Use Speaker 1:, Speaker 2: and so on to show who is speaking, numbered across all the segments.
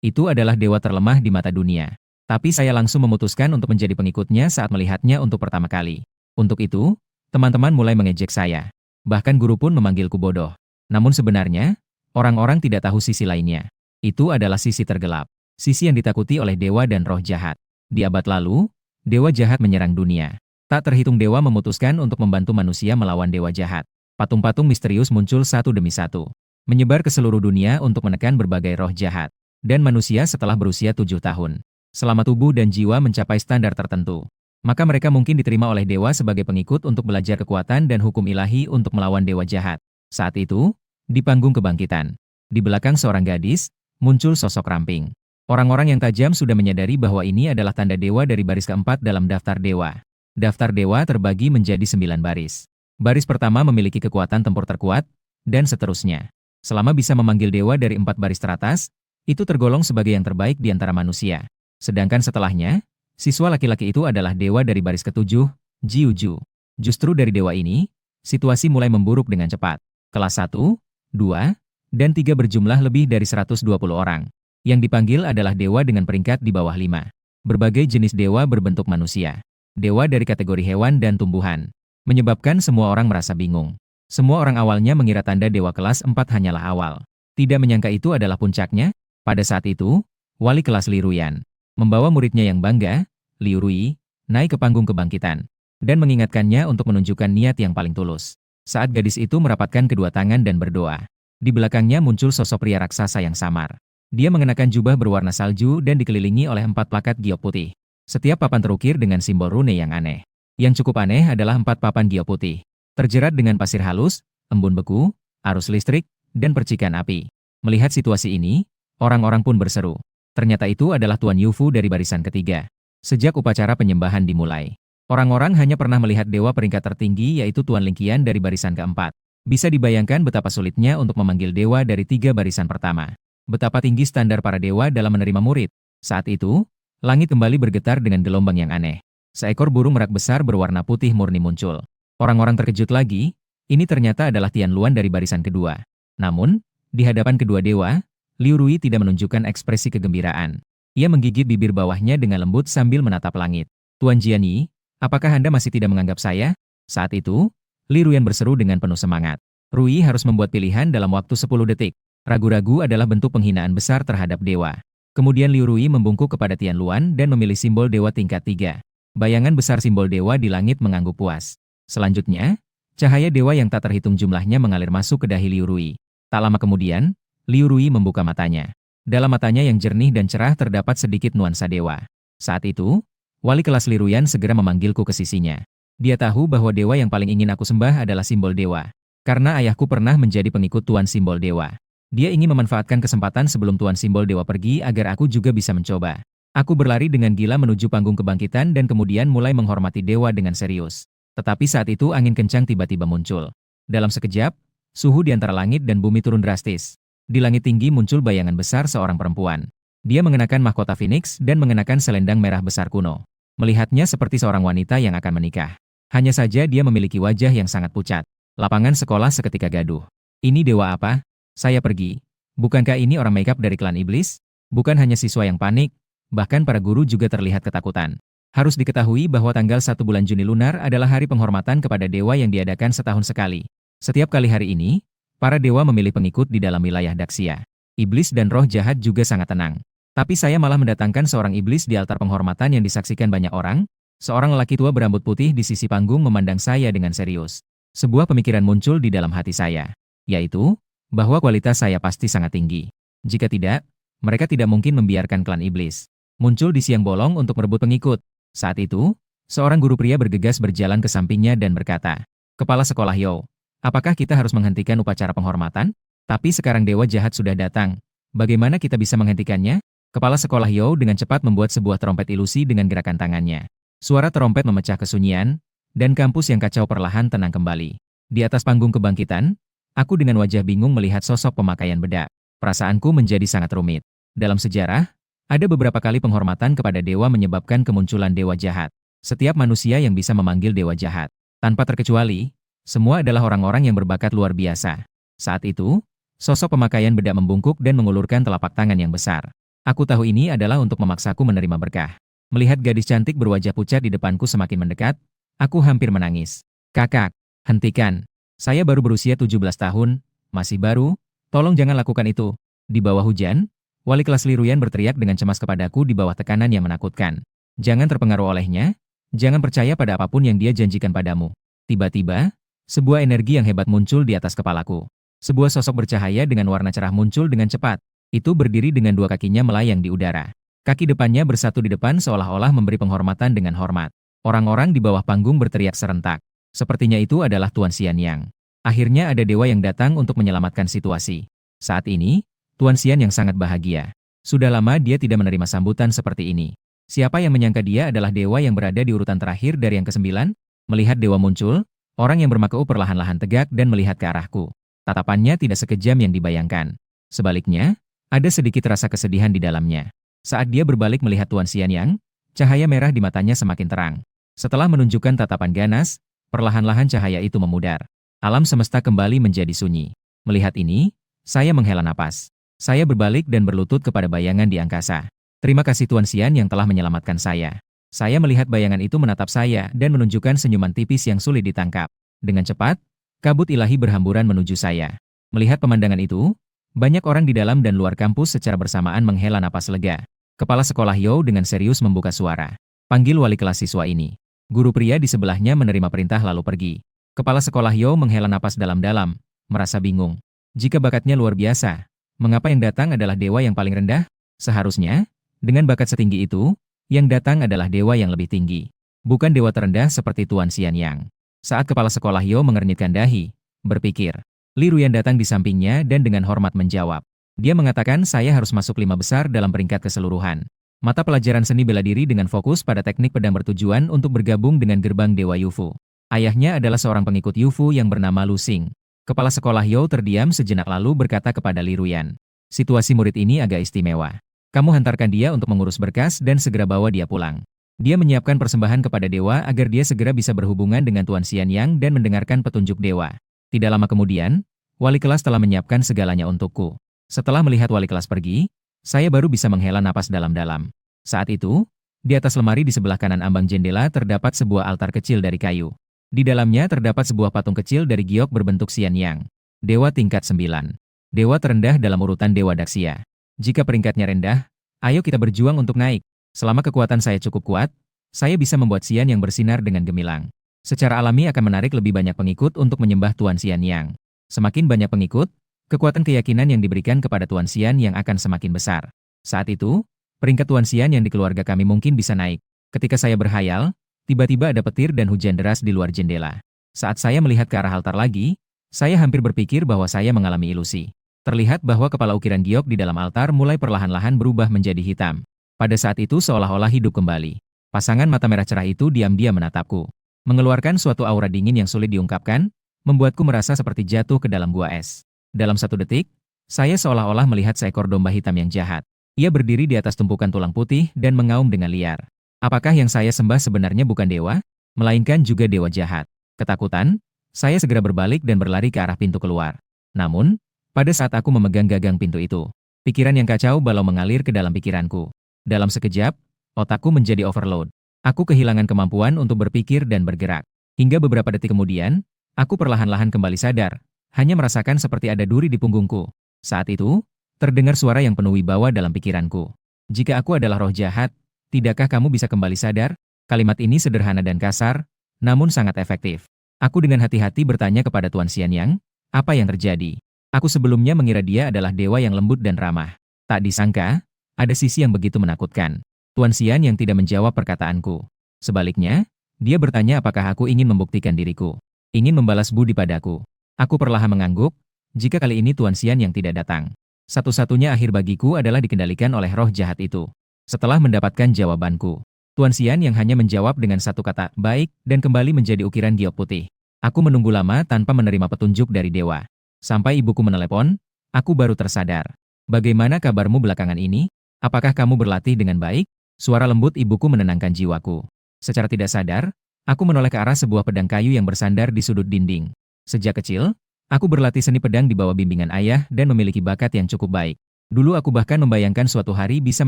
Speaker 1: Itu adalah dewa terlemah di mata dunia. Tapi saya langsung memutuskan untuk menjadi pengikutnya saat melihatnya untuk pertama kali. Untuk itu, teman-teman mulai mengejek saya. Bahkan guru pun memanggilku bodoh. Namun sebenarnya, orang-orang tidak tahu sisi lainnya. Itu adalah sisi tergelap. Sisi yang ditakuti oleh dewa dan roh jahat. Di abad lalu, dewa jahat menyerang dunia. Tak terhitung dewa memutuskan untuk membantu manusia melawan dewa jahat. Patung-patung misterius muncul satu demi satu. Menyebar ke seluruh dunia untuk menekan berbagai roh jahat. Dan manusia setelah berusia 7 tahun. Selama tubuh dan jiwa mencapai standar tertentu, maka mereka mungkin diterima oleh dewa sebagai pengikut untuk belajar kekuatan dan hukum ilahi untuk melawan dewa jahat. Saat itu, di panggung kebangkitan, di belakang seorang gadis, muncul sosok ramping. Orang-orang yang tajam sudah menyadari bahwa ini adalah tanda dewa dari baris keempat dalam daftar dewa. Daftar dewa terbagi menjadi 9 baris. Baris pertama memiliki kekuatan tempur terkuat, dan seterusnya. Selama bisa memanggil dewa dari 4 baris teratas, itu tergolong sebagai yang terbaik di antara manusia. Sedangkan setelahnya, siswa laki-laki itu adalah dewa dari baris ketujuh, Jiuju. Justru dari dewa ini, situasi mulai memburuk dengan cepat. Kelas 1, 2, dan 3 berjumlah lebih dari 120 orang. Yang dipanggil adalah dewa dengan peringkat di bawah 5. Berbagai jenis dewa berbentuk manusia. Dewa dari kategori hewan dan tumbuhan. Menyebabkan semua orang merasa bingung. Semua orang awalnya mengira tanda dewa kelas 4 hanyalah awal. Tidak menyangka itu adalah puncaknya. Pada saat itu, wali kelas Li Ruyan membawa muridnya yang bangga, Liu Rui, naik ke panggung kebangkitan, dan mengingatkannya untuk menunjukkan niat yang paling tulus. Saat gadis itu merapatkan kedua tangan dan berdoa, di belakangnya muncul sosok pria raksasa yang samar. Dia mengenakan jubah berwarna salju dan dikelilingi oleh 4 plakat giok putih. Setiap papan terukir dengan simbol rune yang aneh. Yang cukup aneh adalah 4 papan giok putih, terjerat dengan pasir halus, embun beku, arus listrik, dan percikan api. Melihat situasi ini, orang-orang pun berseru. Ternyata itu adalah Tuan Yufu dari barisan ketiga. Sejak upacara penyembahan dimulai, orang-orang hanya pernah melihat dewa peringkat tertinggi yaitu Tuan Lingqian dari barisan keempat. Bisa dibayangkan betapa sulitnya untuk memanggil dewa dari 3 barisan pertama. Betapa tinggi standar para dewa dalam menerima murid. Saat itu, langit kembali bergetar dengan gelombang yang aneh. Seekor burung merak besar berwarna putih murni muncul. Orang-orang terkejut lagi, ini ternyata adalah Tian Luan dari barisan kedua. Namun, di hadapan kedua dewa, Liu Rui tidak menunjukkan ekspresi kegembiraan. Ia menggigit bibir bawahnya dengan lembut sambil menatap langit. Tuan Jianyi, apakah Anda masih tidak menganggap saya? Saat itu, Li Ruyan berseru dengan penuh semangat. Rui harus membuat pilihan dalam waktu 10 detik. Ragu-ragu adalah bentuk penghinaan besar terhadap dewa. Kemudian Liu Rui membungkuk kepada Tian Luan dan memilih simbol dewa tingkat 3. Bayangan besar simbol dewa di langit mengangguk puas. Selanjutnya, cahaya dewa yang tak terhitung jumlahnya mengalir masuk ke dahi Liu Rui. Tak lama kemudian, Liu Rui membuka matanya. Dalam matanya yang jernih dan cerah terdapat sedikit nuansa dewa. Saat itu, wali kelas Li Ruyan segera memanggilku ke sisinya. Dia tahu bahwa dewa yang paling ingin aku sembah adalah simbol dewa. Karena ayahku pernah menjadi pengikut Tuan Simbol Dewa. Dia ingin memanfaatkan kesempatan sebelum Tuan Simbol Dewa pergi agar aku juga bisa mencoba. Aku berlari dengan gila menuju panggung kebangkitan dan kemudian mulai menghormati dewa dengan serius. Tetapi saat itu angin kencang tiba-tiba muncul. Dalam sekejap, suhu di antara langit dan bumi turun drastis. Di langit tinggi muncul bayangan besar seorang perempuan. Dia mengenakan mahkota Phoenix dan mengenakan selendang merah besar kuno. Melihatnya seperti seorang wanita yang akan menikah. Hanya saja dia memiliki wajah yang sangat pucat. Lapangan sekolah seketika gaduh. Ini dewa apa? Saya pergi. Bukankah ini orang makeup dari klan iblis? Bukan hanya siswa yang panik, bahkan para guru juga terlihat ketakutan. Harus diketahui bahwa tanggal 1 bulan Juni lunar adalah hari penghormatan kepada dewa yang diadakan setahun sekali. Setiap kali hari ini, para dewa memilih pengikut di dalam wilayah Daxia. Iblis dan roh jahat juga sangat tenang. Tapi saya malah mendatangkan seorang iblis di altar penghormatan yang disaksikan banyak orang. Seorang lelaki tua berambut putih di sisi panggung memandang saya dengan serius. Sebuah pemikiran muncul di dalam hati saya, yaitu bahwa kualitas saya pasti sangat tinggi. Jika tidak, mereka tidak mungkin membiarkan klan iblis muncul di siang bolong untuk merebut pengikut. Saat itu, seorang guru pria bergegas berjalan ke sampingnya dan berkata, "Kepala sekolah Yo, apakah kita harus menghentikan upacara penghormatan? Tapi sekarang dewa jahat sudah datang. Bagaimana kita bisa menghentikannya?" Kepala sekolah Yo dengan cepat membuat sebuah trompet ilusi dengan gerakan tangannya. Suara trompet memecah kesunyian, dan kampus yang kacau perlahan tenang kembali. Di atas panggung kebangkitan, aku dengan wajah bingung melihat sosok pemakaian bedak. Perasaanku menjadi sangat rumit. Dalam sejarah, ada beberapa kali penghormatan kepada dewa menyebabkan kemunculan dewa jahat. Setiap manusia yang bisa memanggil dewa jahat, tanpa terkecuali, semua adalah orang-orang yang berbakat luar biasa. Saat itu, sosok pemakaian bedak membungkuk dan mengulurkan telapak tangan yang besar. Aku tahu ini adalah untuk memaksaku menerima berkah. Melihat gadis cantik berwajah pucat di depanku semakin mendekat, aku hampir menangis. Kakak, hentikan. Saya baru berusia 17 tahun, masih baru, tolong jangan lakukan itu. Di bawah hujan, wali kelas Liruyan berteriak dengan cemas kepadaku di bawah tekanan yang menakutkan. Jangan terpengaruh olehnya, jangan percaya pada apapun yang dia janjikan padamu. Tiba-tiba, sebuah energi yang hebat muncul di atas kepalaku. Sebuah sosok bercahaya dengan warna cerah muncul dengan cepat. Itu berdiri dengan dua kakinya melayang di udara. Kaki depannya bersatu di depan seolah-olah memberi penghormatan dengan hormat. Orang-orang di bawah panggung berteriak serentak. Sepertinya itu adalah Tuan Xian Yang. Akhirnya ada dewa yang datang untuk menyelamatkan situasi. Saat ini, Tuan Xian yang sangat bahagia. Sudah lama dia tidak menerima sambutan seperti ini. Siapa yang menyangka dia adalah dewa yang berada di urutan terakhir dari yang ke-9? Melihat dewa muncul, orang yang bermakeu perlahan-lahan tegak dan melihat ke arahku. Tatapannya tidak sekejam yang dibayangkan. Sebaliknya, ada sedikit rasa kesedihan di dalamnya. Saat dia berbalik melihat Tuan Xian Yang, cahaya merah di matanya semakin terang. Setelah menunjukkan tatapan ganas, perlahan-lahan cahaya itu memudar. Alam semesta kembali menjadi sunyi. Melihat ini, saya menghela napas. Saya berbalik dan berlutut kepada bayangan di angkasa. Terima kasih Tuan Xian yang telah menyelamatkan saya. Saya melihat bayangan itu menatap saya dan menunjukkan senyuman tipis yang sulit ditangkap. Dengan cepat, kabut ilahi berhamburan menuju saya. Melihat pemandangan itu, banyak orang di dalam dan luar kampus secara bersamaan menghela napas lega. Kepala sekolah You dengan serius membuka suara. Panggil wali kelas siswa ini. Guru pria di sebelahnya menerima perintah lalu pergi. Kepala sekolah You menghela napas dalam-dalam, merasa bingung. Jika bakatnya luar biasa, mengapa yang datang adalah dewa yang paling rendah? Seharusnya, dengan bakat setinggi itu, yang datang adalah dewa yang lebih tinggi. Bukan dewa terendah seperti Tuan Xian Yang. Saat kepala sekolah You mengernyitkan dahi, berpikir. Li Ruyan datang di sampingnya dan dengan hormat menjawab. Dia mengatakan saya harus masuk 5 besar dalam peringkat keseluruhan. Mata pelajaran seni bela diri dengan fokus pada teknik pedang bertujuan untuk bergabung dengan gerbang Dewa Yufu. Ayahnya adalah seorang pengikut Yufu yang bernama Lu Xing. Kepala sekolah You terdiam sejenak lalu berkata kepada Li Ruyan. Situasi murid ini agak istimewa. Kamu hantarkan dia untuk mengurus berkas dan segera bawa dia pulang. Dia menyiapkan persembahan kepada dewa agar dia segera bisa berhubungan dengan Tuan Xian Yang dan mendengarkan petunjuk dewa. Tidak lama kemudian, wali kelas telah menyiapkan segalanya untukku. Setelah melihat wali kelas pergi, saya baru bisa menghela napas dalam-dalam. Saat itu, di atas lemari di sebelah kanan ambang jendela terdapat sebuah altar kecil dari kayu. Di dalamnya terdapat sebuah patung kecil dari giok berbentuk Xian Yang. Dewa tingkat 9. Dewa terendah dalam urutan Dewa Daksya. Jika peringkatnya rendah, ayo kita berjuang untuk naik. Selama kekuatan saya cukup kuat, saya bisa membuat Xian Yang bersinar dengan gemilang. Secara alami akan menarik lebih banyak pengikut untuk menyembah Tuan Xian Yang. Semakin banyak pengikut, kekuatan keyakinan yang diberikan kepada Tuan Xian Yang akan semakin besar. Saat itu, peringkat Tuan Xian Yang di keluarga kami mungkin bisa naik. Ketika saya berhayal, tiba-tiba ada petir dan hujan deras di luar jendela. Saat saya melihat ke arah altar lagi, saya hampir berpikir bahwa saya mengalami ilusi. Terlihat bahwa kepala ukiran giok di dalam altar mulai perlahan-lahan berubah menjadi hitam. Pada saat itu seolah-olah hidup kembali. Pasangan mata merah cerah itu diam-diam menatapku. Mengeluarkan suatu aura dingin yang sulit diungkapkan, membuatku merasa seperti jatuh ke dalam gua es. Dalam satu detik, saya seolah-olah melihat seekor domba hitam yang jahat. Ia berdiri di atas tumpukan tulang putih dan mengaum dengan liar. Apakah yang saya sembah sebenarnya bukan dewa, melainkan juga dewa jahat? Ketakutan, saya segera berbalik dan berlari ke arah pintu keluar. Namun, pada saat aku memegang gagang pintu itu, pikiran yang kacau balau mengalir ke dalam pikiranku. Dalam sekejap, otakku menjadi overload. Aku kehilangan kemampuan untuk berpikir dan bergerak. Hingga beberapa detik kemudian, aku perlahan-lahan kembali sadar, hanya merasakan seperti ada duri di punggungku. Saat itu, terdengar suara yang penuh wibawa dalam pikiranku. Jika aku adalah roh jahat, tidakkah kamu bisa kembali sadar? Kalimat ini sederhana dan kasar, namun sangat efektif. Aku dengan hati-hati bertanya kepada Tuan Xian Yang, apa yang terjadi? Aku sebelumnya mengira dia adalah dewa yang lembut dan ramah. Tak disangka, ada sisi yang begitu menakutkan. Tuan Xian yang tidak menjawab perkataanku. Sebaliknya, dia bertanya apakah aku ingin membuktikan diriku. Ingin membalas budi padaku. Aku perlahan mengangguk, jika kali ini Tuan Xian yang tidak datang. Satu-satunya akhir bagiku adalah dikendalikan oleh roh jahat itu. Setelah mendapatkan jawabanku, Tuan Xian yang hanya menjawab dengan satu kata, baik, dan kembali menjadi ukiran giok putih. Aku menunggu lama tanpa menerima petunjuk dari dewa. Sampai ibuku menelepon, aku baru tersadar. Bagaimana kabarmu belakangan ini? Apakah kamu berlatih dengan baik? Suara lembut ibuku menenangkan jiwaku. Secara tidak sadar, aku menoleh ke arah sebuah pedang kayu yang bersandar di sudut dinding. Sejak kecil, aku berlatih seni pedang di bawah bimbingan ayah dan memiliki bakat yang cukup baik. Dulu aku bahkan membayangkan suatu hari bisa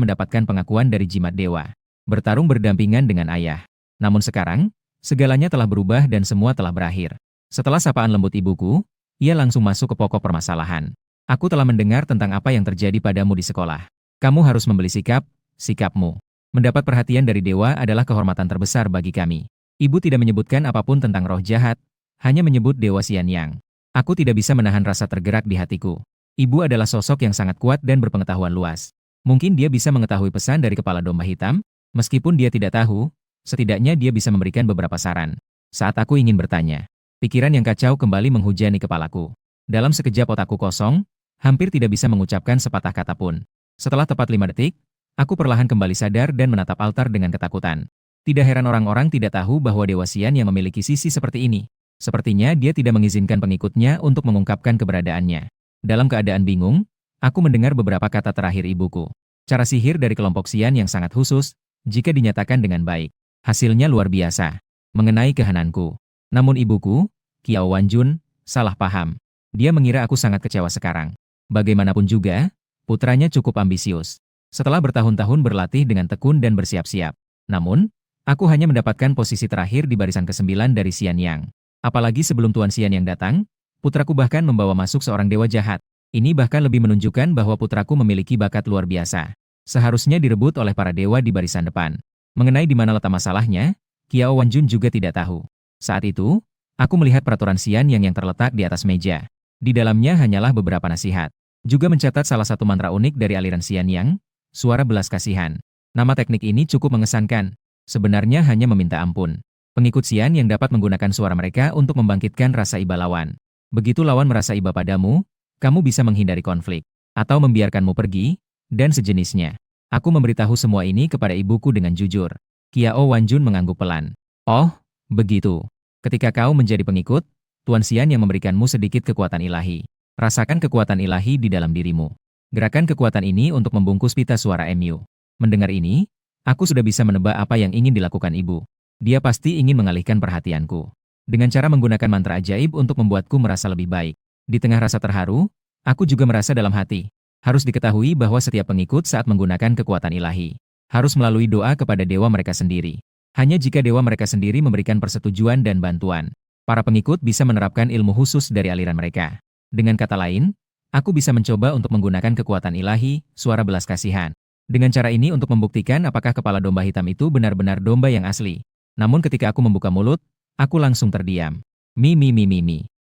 Speaker 1: mendapatkan pengakuan dari jimat dewa. Bertarung berdampingan dengan ayah. Namun sekarang, segalanya telah berubah dan semua telah berakhir. Setelah sapaan lembut ibuku, ia langsung masuk ke pokok permasalahan. Aku telah mendengar tentang apa yang terjadi padamu di sekolah. Kamu harus membeli sikapmu. Mendapat perhatian dari dewa adalah kehormatan terbesar bagi kami. Ibu tidak menyebutkan apapun tentang roh jahat, hanya menyebut Dewa Xianyang. Aku tidak bisa menahan rasa tergerak di hatiku. Ibu adalah sosok yang sangat kuat dan berpengetahuan luas. Mungkin dia bisa mengetahui pesan dari kepala domba hitam, meskipun dia tidak tahu, setidaknya dia bisa memberikan beberapa saran. Saat aku ingin bertanya, pikiran yang kacau kembali menghujani kepalaku. Dalam sekejap otakku kosong, hampir tidak bisa mengucapkan sepatah kata pun. Setelah tepat 5 detik, aku perlahan kembali sadar dan menatap altar dengan ketakutan. Tidak heran orang-orang tidak tahu bahwa Dewa Xian yang memiliki sisi seperti ini. Sepertinya dia tidak mengizinkan pengikutnya untuk mengungkapkan keberadaannya. Dalam keadaan bingung, aku mendengar beberapa kata terakhir ibuku. Cara sihir dari kelompok Xian yang sangat khusus, jika dinyatakan dengan baik. Hasilnya luar biasa. Mengenai kehananku. Namun ibuku, Qiao Wanjun, salah paham. Dia mengira aku sangat kecewa sekarang. Bagaimanapun juga, putranya cukup ambisius. Setelah bertahun-tahun berlatih dengan tekun dan bersiap-siap. Namun, aku hanya mendapatkan posisi terakhir di barisan ke-9 dari Xianyang. Apalagi sebelum Tuan Xianyang datang, putraku bahkan membawa masuk seorang dewa jahat. Ini bahkan lebih menunjukkan bahwa putraku memiliki bakat luar biasa. Seharusnya direbut oleh para dewa di barisan depan. Mengenai di mana letak masalahnya, Qiao Wanjun juga tidak tahu. Saat itu, aku melihat peraturan Xianyang yang terletak di atas meja. Di dalamnya hanyalah beberapa nasihat. Juga mencatat salah satu mantra unik dari aliran Xianyang, suara belas kasihan. Nama teknik ini cukup mengesankan. Sebenarnya hanya meminta ampun. Pengikut Xian yang dapat menggunakan suara mereka untuk membangkitkan rasa iba lawan. Begitu lawan merasa iba padamu, kamu bisa menghindari konflik, atau membiarkanmu pergi, dan sejenisnya. Aku memberitahu semua ini kepada ibuku dengan jujur. Qiao Wanjun mengangguk pelan. Oh, begitu. Ketika kau menjadi pengikut, Tuan Xian yang memberikanmu sedikit kekuatan ilahi. Rasakan kekuatan ilahi di dalam dirimu. Gerakan kekuatan ini untuk membungkus pita suara MU. Mendengar ini, aku sudah bisa menebak apa yang ingin dilakukan ibu. Dia pasti ingin mengalihkan perhatianku. Dengan cara menggunakan mantra ajaib untuk membuatku merasa lebih baik. Di tengah rasa terharu, aku juga merasa dalam hati. Harus diketahui bahwa setiap pengikut saat menggunakan kekuatan ilahi harus melalui doa kepada dewa mereka sendiri. Hanya jika dewa mereka sendiri memberikan persetujuan dan bantuan, para pengikut bisa menerapkan ilmu khusus dari aliran mereka. Dengan kata lain, aku bisa mencoba untuk menggunakan kekuatan ilahi, suara belas kasihan. Dengan cara ini untuk membuktikan apakah kepala domba hitam itu benar-benar domba yang asli. Namun ketika aku membuka mulut, aku langsung terdiam. Mi.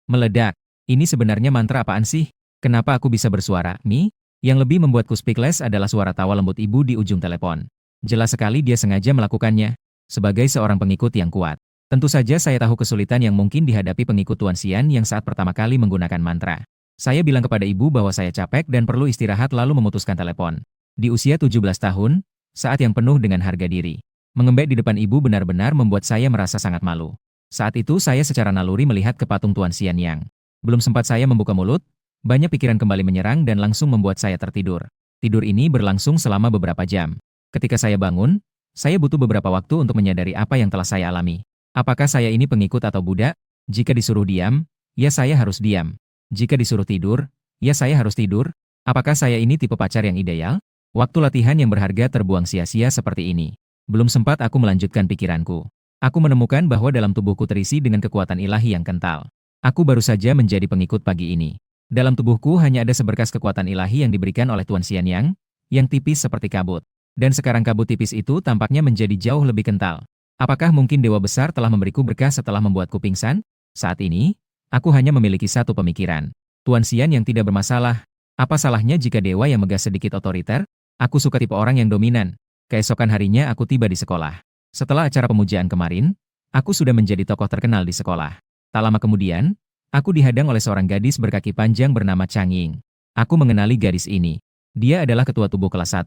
Speaker 1: Meledak. Ini sebenarnya mantra apaan sih? Kenapa aku bisa bersuara, Mi? Yang lebih membuatku speechless adalah suara tawa lembut ibu di ujung telepon. Jelas sekali dia sengaja melakukannya. Sebagai seorang pengikut yang kuat. Tentu saja saya tahu kesulitan yang mungkin dihadapi pengikut Tuan Xian yang saat pertama kali menggunakan mantra. Saya bilang kepada ibu bahwa saya capek dan perlu istirahat lalu memutuskan telepon. Di usia 17 tahun, saat yang penuh dengan harga diri. Mengembek di depan ibu benar-benar membuat saya merasa sangat malu. Saat itu saya secara naluri melihat ke patung Tuan Xianyang. Belum sempat saya membuka mulut, banyak pikiran kembali menyerang dan langsung membuat saya tertidur. Tidur ini berlangsung selama beberapa jam. Ketika saya bangun, saya butuh beberapa waktu untuk menyadari apa yang telah saya alami. Apakah saya ini pengikut atau budak? Jika disuruh diam, ya saya harus diam. Jika disuruh tidur, ya saya harus tidur. Apakah saya ini tipe pacar yang ideal? Waktu latihan yang berharga terbuang sia-sia seperti ini. Belum sempat aku melanjutkan pikiranku. Aku menemukan bahwa dalam tubuhku terisi dengan kekuatan ilahi yang kental. Aku baru saja menjadi pengikut pagi ini. Dalam tubuhku hanya ada seberkas kekuatan ilahi yang diberikan oleh Tuan Xianyang, yang tipis seperti kabut. Dan sekarang kabut tipis itu tampaknya menjadi jauh lebih kental. Apakah mungkin Dewa Besar telah memberiku berkah setelah membuatku pingsan? Saat ini, aku hanya memiliki satu pemikiran. Tuan Xian yang tidak bermasalah. Apa salahnya jika dewa yang megah sedikit otoriter? Aku suka tipe orang yang dominan. Keesokan harinya aku tiba di sekolah. Setelah acara pemujaan kemarin, aku sudah menjadi tokoh terkenal di sekolah. Tak lama kemudian, aku dihadang oleh seorang gadis berkaki panjang bernama Chang Ying. Aku mengenali gadis ini. Dia adalah ketua tubuh kelas 1,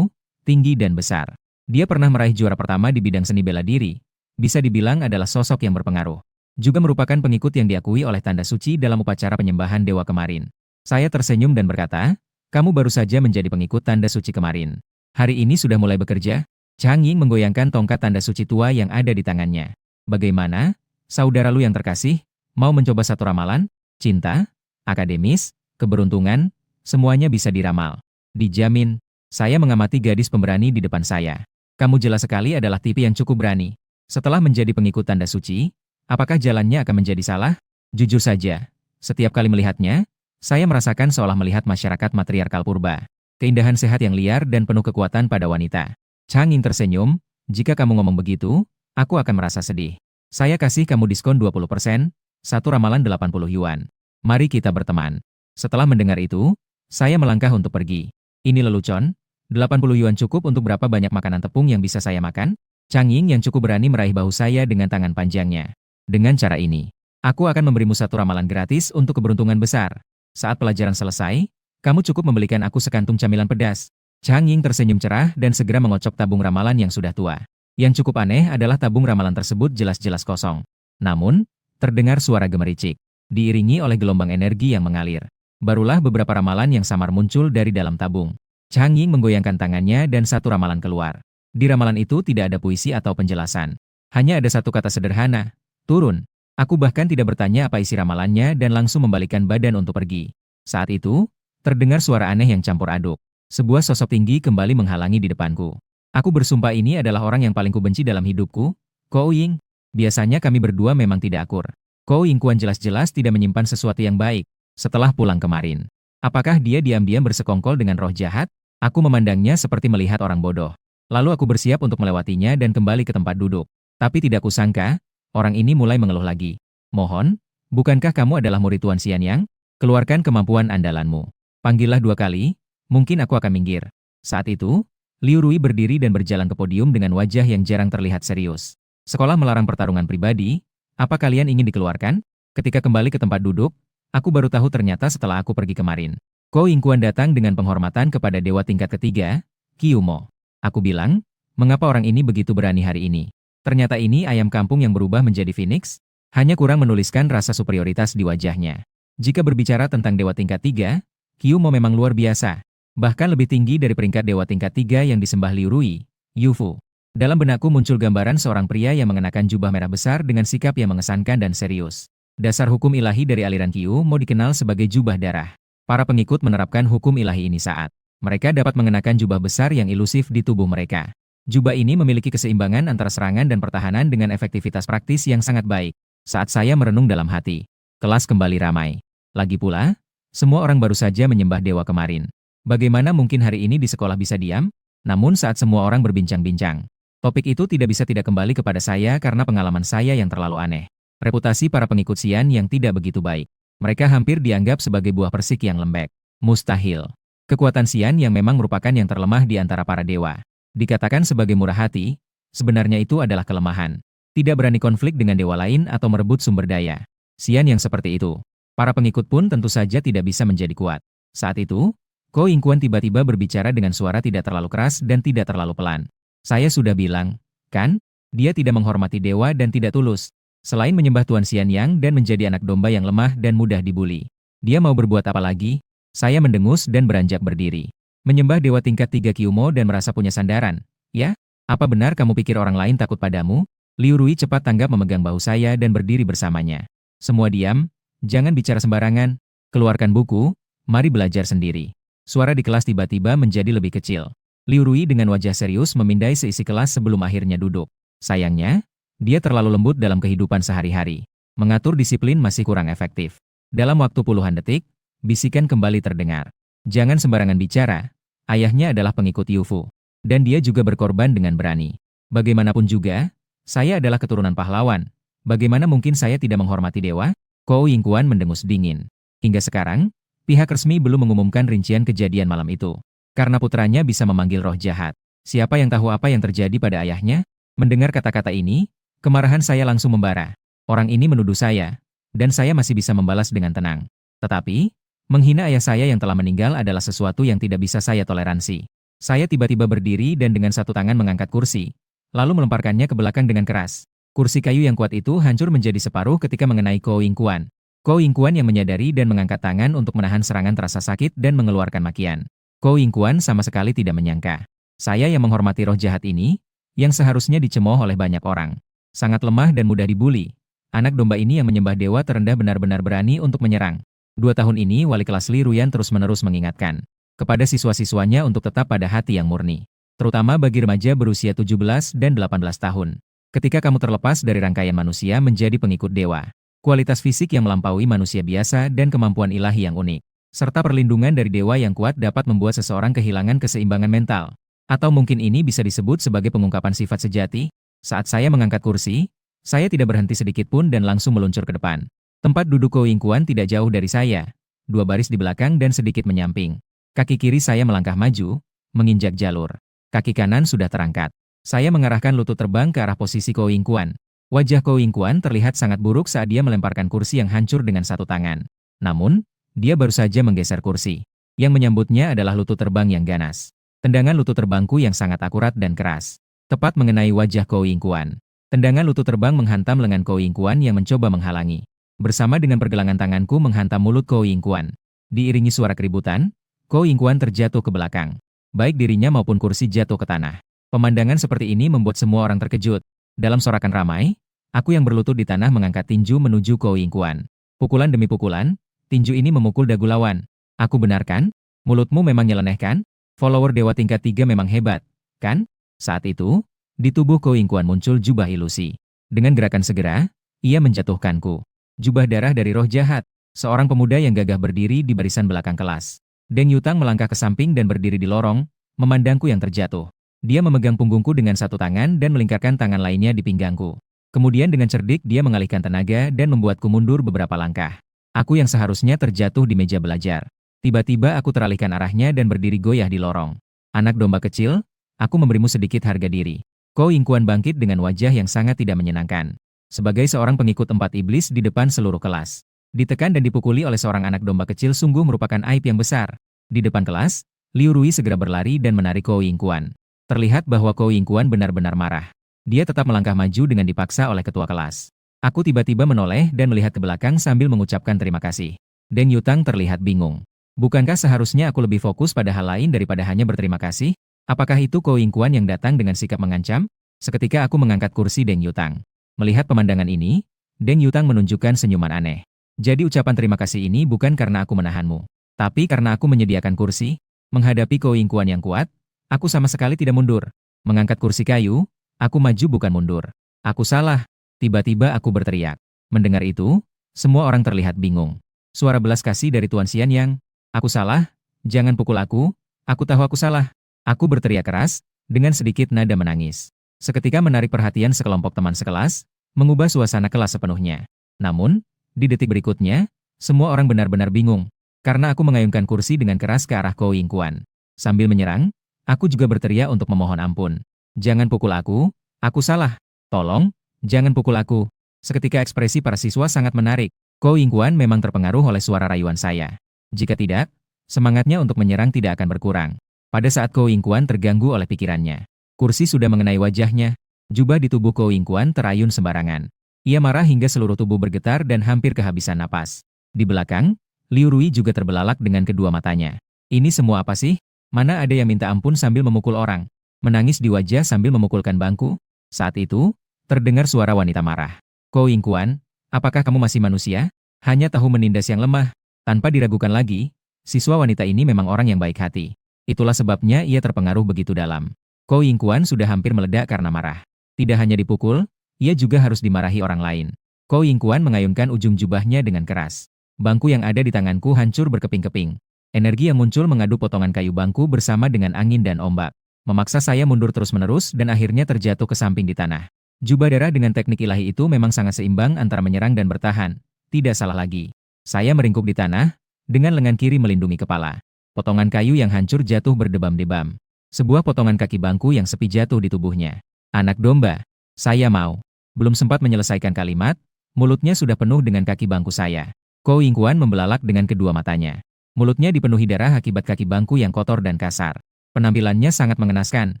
Speaker 1: tinggi dan besar. Dia pernah meraih juara pertama di bidang seni bela diri. Bisa dibilang adalah sosok yang berpengaruh. Juga merupakan pengikut yang diakui oleh tanda suci dalam upacara penyembahan dewa kemarin. Saya tersenyum dan berkata, kamu baru saja menjadi pengikut tanda suci kemarin. Hari ini sudah mulai bekerja? Chang Ying menggoyangkan tongkat tanda suci tua yang ada di tangannya. Bagaimana, saudara lu yang terkasih, mau mencoba satu ramalan? Cinta, akademis, keberuntungan, semuanya bisa diramal. Dijamin. Saya mengamati gadis pemberani di depan saya. Kamu jelas sekali adalah tipe yang cukup berani. Setelah menjadi pengikut tanda suci, apakah jalannya akan menjadi salah? Jujur saja, setiap kali melihatnya, saya merasakan seolah melihat masyarakat matriarkal purba. Keindahan sehat yang liar dan penuh kekuatan pada wanita. Chang Ying tersenyum, jika kamu ngomong begitu, aku akan merasa sedih. Saya kasih kamu diskon 20%, satu ramalan 80 yuan. Mari kita berteman. Setelah mendengar itu, saya melangkah untuk pergi. Ini lelucon, 80 yuan cukup untuk berapa banyak makanan tepung yang bisa saya makan? Chang Ying yang cukup berani meraih bahu saya dengan tangan panjangnya. Dengan cara ini, aku akan memberimu satu ramalan gratis untuk keberuntungan besar. Saat pelajaran selesai, kamu cukup membelikan aku sekantung camilan pedas. Chang Ying tersenyum cerah dan segera mengocok tabung ramalan yang sudah tua. Yang cukup aneh adalah tabung ramalan tersebut jelas-jelas kosong. Namun, terdengar suara gemericik, diiringi oleh gelombang energi yang mengalir. Barulah beberapa ramalan yang samar muncul dari dalam tabung. Chang Ying menggoyangkan tangannya dan satu ramalan keluar. Di ramalan itu tidak ada puisi atau penjelasan. Hanya ada satu kata sederhana, turun. Aku bahkan tidak bertanya apa isi ramalannya dan langsung membalikkan badan untuk pergi. Saat itu, terdengar suara aneh yang campur aduk. Sebuah sosok tinggi kembali menghalangi di depanku. Aku bersumpah ini adalah orang yang paling kubenci dalam hidupku, Kou Ying. Biasanya kami berdua memang tidak akur. Kou Ying Kuan jelas-jelas tidak menyimpan sesuatu yang baik. Setelah pulang kemarin, apakah dia diam-diam bersekongkol dengan roh jahat? Aku memandangnya seperti melihat orang bodoh. Lalu aku bersiap untuk melewatinya dan kembali ke tempat duduk. Tapi tidak kusangka, orang ini mulai mengeluh lagi. Mohon, bukankah kamu adalah murid Tuan Xian Yang? Keluarkan kemampuan andalanmu. Panggillah 2 kali, mungkin aku akan minggir. Saat itu, Liu Rui berdiri dan berjalan ke podium dengan wajah yang jarang terlihat serius. Sekolah melarang pertarungan pribadi, apa kalian ingin dikeluarkan? Ketika kembali ke tempat duduk, aku baru tahu ternyata setelah aku pergi kemarin. Kou Yingkuan datang dengan penghormatan kepada dewa tingkat ketiga, Qiu Mo. Aku bilang, mengapa orang ini begitu berani hari ini? Ternyata ini ayam kampung yang berubah menjadi phoenix, hanya kurang menuliskan rasa superioritas di wajahnya. Jika berbicara tentang dewa tingkat 3, Qiu Mo memang luar biasa. Bahkan lebih tinggi dari peringkat dewa tingkat 3 yang disembah Liu Rui, Yu Fu. Dalam benakku muncul gambaran seorang pria yang mengenakan jubah merah besar dengan sikap yang mengesankan dan serius. Dasar hukum ilahi dari aliran Qiu Mo dikenal sebagai jubah darah. Para pengikut menerapkan hukum ilahi ini saat mereka dapat mengenakan jubah besar yang ilusif di tubuh mereka. Jubah ini memiliki keseimbangan antara serangan dan pertahanan dengan efektivitas praktis yang sangat baik. Saat saya merenung dalam hati, kelas kembali ramai. Lagi pula, semua orang baru saja menyembah dewa kemarin. Bagaimana mungkin hari ini di sekolah bisa diam? Namun saat semua orang berbincang-bincang, topik itu tidak bisa tidak kembali kepada saya karena pengalaman saya yang terlalu aneh. Reputasi para pengikut Xian yang tidak begitu baik. Mereka hampir dianggap sebagai buah persik yang lembek. Mustahil. Kekuatan Xian yang memang merupakan yang terlemah di antara para dewa. Dikatakan sebagai murah hati, sebenarnya itu adalah kelemahan. Tidak berani konflik dengan dewa lain atau merebut sumber daya. Xian yang seperti itu. Para pengikut pun tentu saja tidak bisa menjadi kuat. Saat itu, Kou Yingkuan tiba-tiba berbicara dengan suara tidak terlalu keras dan tidak terlalu pelan. Saya sudah bilang, kan? Dia tidak menghormati dewa dan tidak tulus. Selain menyembah Tuan Xian Yang dan menjadi anak domba yang lemah dan mudah dibuli. Dia mau berbuat apa lagi? Saya mendengus dan beranjak berdiri. Menyembah dewa tingkat 3 Qiu Mo dan merasa punya sandaran. Ya? Apa benar kamu pikir orang lain takut padamu? Liu Rui cepat tanggap memegang bahu saya dan berdiri bersamanya. Semua diam, jangan bicara sembarangan. Keluarkan buku, mari belajar sendiri. Suara di kelas tiba-tiba menjadi lebih kecil. Liu Rui dengan wajah serius memindai seisi kelas sebelum akhirnya duduk. Sayangnya, dia terlalu lembut dalam kehidupan sehari-hari. Mengatur disiplin masih kurang efektif. Dalam waktu puluhan detik, bisikan kembali terdengar. Jangan sembarangan bicara. Ayahnya adalah pengikut Yu Fu. Dan dia juga berkorban dengan berani. Bagaimanapun juga, saya adalah keturunan pahlawan. Bagaimana mungkin saya tidak menghormati dewa? Kou Yingkuan mendengus dingin. Hingga sekarang, pihak resmi belum mengumumkan rincian kejadian malam itu. Karena putranya bisa memanggil roh jahat. Siapa yang tahu apa yang terjadi pada ayahnya? Mendengar kata-kata ini, kemarahan saya langsung membara. Orang ini menuduh saya, dan saya masih bisa membalas dengan tenang. Tetapi, menghina ayah saya yang telah meninggal adalah sesuatu yang tidak bisa saya toleransi. Saya tiba-tiba berdiri dan dengan satu tangan mengangkat kursi, lalu melemparkannya ke belakang dengan keras. Kursi kayu yang kuat itu hancur menjadi separuh ketika mengenai Kou Yingkuan. Kou Yingkuan yang menyadari dan mengangkat tangan untuk menahan serangan terasa sakit dan mengeluarkan makian. Kou Yingkuan sama sekali tidak menyangka. Saya yang menghormati roh jahat ini, yang seharusnya dicemooh oleh banyak orang. Sangat lemah dan mudah dibuli. Anak domba ini yang menyembah dewa terendah benar-benar berani untuk menyerang. 2 tahun ini wali kelas Li Ruyan terus-menerus mengingatkan. kepada siswa-siswanya untuk tetap pada hati yang murni. Terutama bagi remaja berusia 17 dan 18 tahun. Ketika kamu terlepas dari rangkaian manusia menjadi pengikut dewa, kualitas fisik yang melampaui manusia biasa dan kemampuan ilahi yang unik, serta perlindungan dari dewa yang kuat dapat membuat seseorang kehilangan keseimbangan mental. Atau mungkin ini bisa disebut sebagai pengungkapan sifat sejati. Saat saya mengangkat kursi, saya tidak berhenti sedikit pun dan langsung meluncur ke depan. Tempat duduk Ko Ying Kuan tidak jauh dari saya, 2 baris di belakang dan sedikit menyamping. Kaki kiri saya melangkah maju, menginjak jalur. Kaki kanan sudah terangkat. Saya mengarahkan lutut terbang ke arah posisi Ko Ying Kuan. Wajah Ko Ying Kuan terlihat sangat buruk saat dia melemparkan kursi yang hancur dengan satu tangan. Namun, dia baru saja menggeser kursi. Yang menyambutnya adalah lutut terbang yang ganas. Tendangan lutut terbangku yang sangat akurat dan keras, tepat mengenai wajah Ko Ying Kuan. Tendangan lutut terbang menghantam lengan Ko Ying Kuan yang mencoba menghalangi. Bersama dengan pergelangan tanganku menghantam mulut Ko Ying Kuan. Diiringi suara keributan, Ko Ying Kuan terjatuh ke belakang. Baik dirinya maupun kursi jatuh ke tanah. Pemandangan seperti ini membuat semua orang terkejut. Dalam sorakan ramai, aku yang berlutut di tanah mengangkat tinju menuju Ko Ying Kuan. Pukulan demi pukulan, tinju ini memukul dagu lawan. Aku benar kan? Mulutmu memang nyeleneh kan? Follower dewa tingkat 3 memang hebat, kan? Saat itu, di tubuh Ko Ying Kuan muncul jubah ilusi. Dengan gerakan segera, ia menjatuhkanku. Jubah darah dari roh jahat, seorang pemuda yang gagah berdiri di barisan belakang kelas. Deng Yutang melangkah ke samping dan berdiri di lorong, memandangku yang terjatuh. Dia memegang punggungku dengan satu tangan dan melingkarkan tangan lainnya di pinggangku. Kemudian dengan cerdik dia mengalihkan tenaga dan membuatku mundur beberapa langkah. Aku yang seharusnya terjatuh di meja belajar. Tiba-tiba aku teralihkan arahnya dan berdiri goyah di lorong. Anak domba kecil, aku memberimu sedikit harga diri. Ko Ying Kuan bangkit dengan wajah yang sangat tidak menyenangkan. Sebagai seorang pengikut 4 iblis di depan seluruh kelas, ditekan dan dipukuli oleh seorang anak domba kecil sungguh merupakan aib yang besar. Di depan kelas, Liu Rui segera berlari dan menarik Ko Ying Kuan. Terlihat bahwa Ko Ying Kuan benar-benar marah. Dia tetap melangkah maju dengan dipaksa oleh ketua kelas. Aku tiba-tiba menoleh dan melihat ke belakang sambil mengucapkan terima kasih. Deng Yutang terlihat bingung. Bukankah seharusnya aku lebih fokus pada hal lain daripada hanya berterima kasih? Apakah itu Ko Ying Kuan yang datang dengan sikap mengancam? Seketika aku mengangkat kursi Deng Yutang. Melihat pemandangan ini, Deng Yutang menunjukkan senyuman aneh. Jadi ucapan terima kasih ini bukan karena aku menahanmu, tapi karena aku menyediakan kursi. Menghadapi Ko Ying Kuan yang kuat, aku sama sekali tidak mundur. Mengangkat kursi kayu, aku maju bukan mundur. Aku salah. Tiba-tiba aku berteriak. Mendengar itu, semua orang terlihat bingung. Suara belas kasih dari Tuan Xian Yang. Aku salah, jangan pukul aku tahu aku salah. Aku berteriak keras, dengan sedikit nada menangis. Seketika menarik perhatian sekelompok teman sekelas, mengubah suasana kelas sepenuhnya. Namun, di detik berikutnya, semua orang benar-benar bingung, karena aku mengayunkan kursi dengan keras ke arah Ko Ying Kuan. Sambil menyerang, aku juga berteriak untuk memohon ampun. Jangan pukul aku salah. Tolong, jangan pukul aku. Seketika ekspresi para siswa sangat menarik. Ko Ying Kuan memang terpengaruh oleh suara rayuan saya. Jika tidak, semangatnya untuk menyerang tidak akan berkurang. Pada saat Ko Ying Kuan terganggu oleh pikirannya, kursi sudah mengenai wajahnya. Jubah di tubuh Ko Ying Kuan terayun sembarangan. Ia marah hingga seluruh tubuh bergetar dan hampir kehabisan napas. Di belakang, Liu Rui juga terbelalak dengan kedua matanya. Ini semua apa sih? Mana ada yang minta ampun sambil memukul orang? Menangis di wajah sambil memukulkan bangku? Saat itu, terdengar suara wanita marah. Ko Ying Kuan, apakah kamu masih manusia? Hanya tahu menindas yang lemah. Tanpa diragukan lagi, siswa wanita ini memang orang yang baik hati. Itulah sebabnya ia terpengaruh begitu dalam. Ko Ying Kuan sudah hampir meledak karena marah. Tidak hanya dipukul, ia juga harus dimarahi orang lain. Ko Ying Kuan mengayunkan ujung jubahnya dengan keras. Bangku yang ada di tanganku hancur berkeping-keping. Energi yang muncul mengadu potongan kayu bangku bersama dengan angin dan ombak. Memaksa saya mundur terus-menerus dan akhirnya terjatuh ke samping di tanah. Jubah darah dengan teknik ilahi itu memang sangat seimbang antara menyerang dan bertahan. Tidak salah lagi. Saya meringkuk di tanah, dengan lengan kiri melindungi kepala. Potongan kayu yang hancur jatuh berdebam-debam. Sebuah potongan kaki bangku yang sepi jatuh di tubuhnya. Anak domba, saya mau. Belum sempat menyelesaikan kalimat, mulutnya sudah penuh dengan kaki bangku saya. Ko Ying Kuan membelalak dengan kedua matanya. Mulutnya dipenuhi darah akibat kaki bangku yang kotor dan kasar. Penampilannya sangat mengenaskan,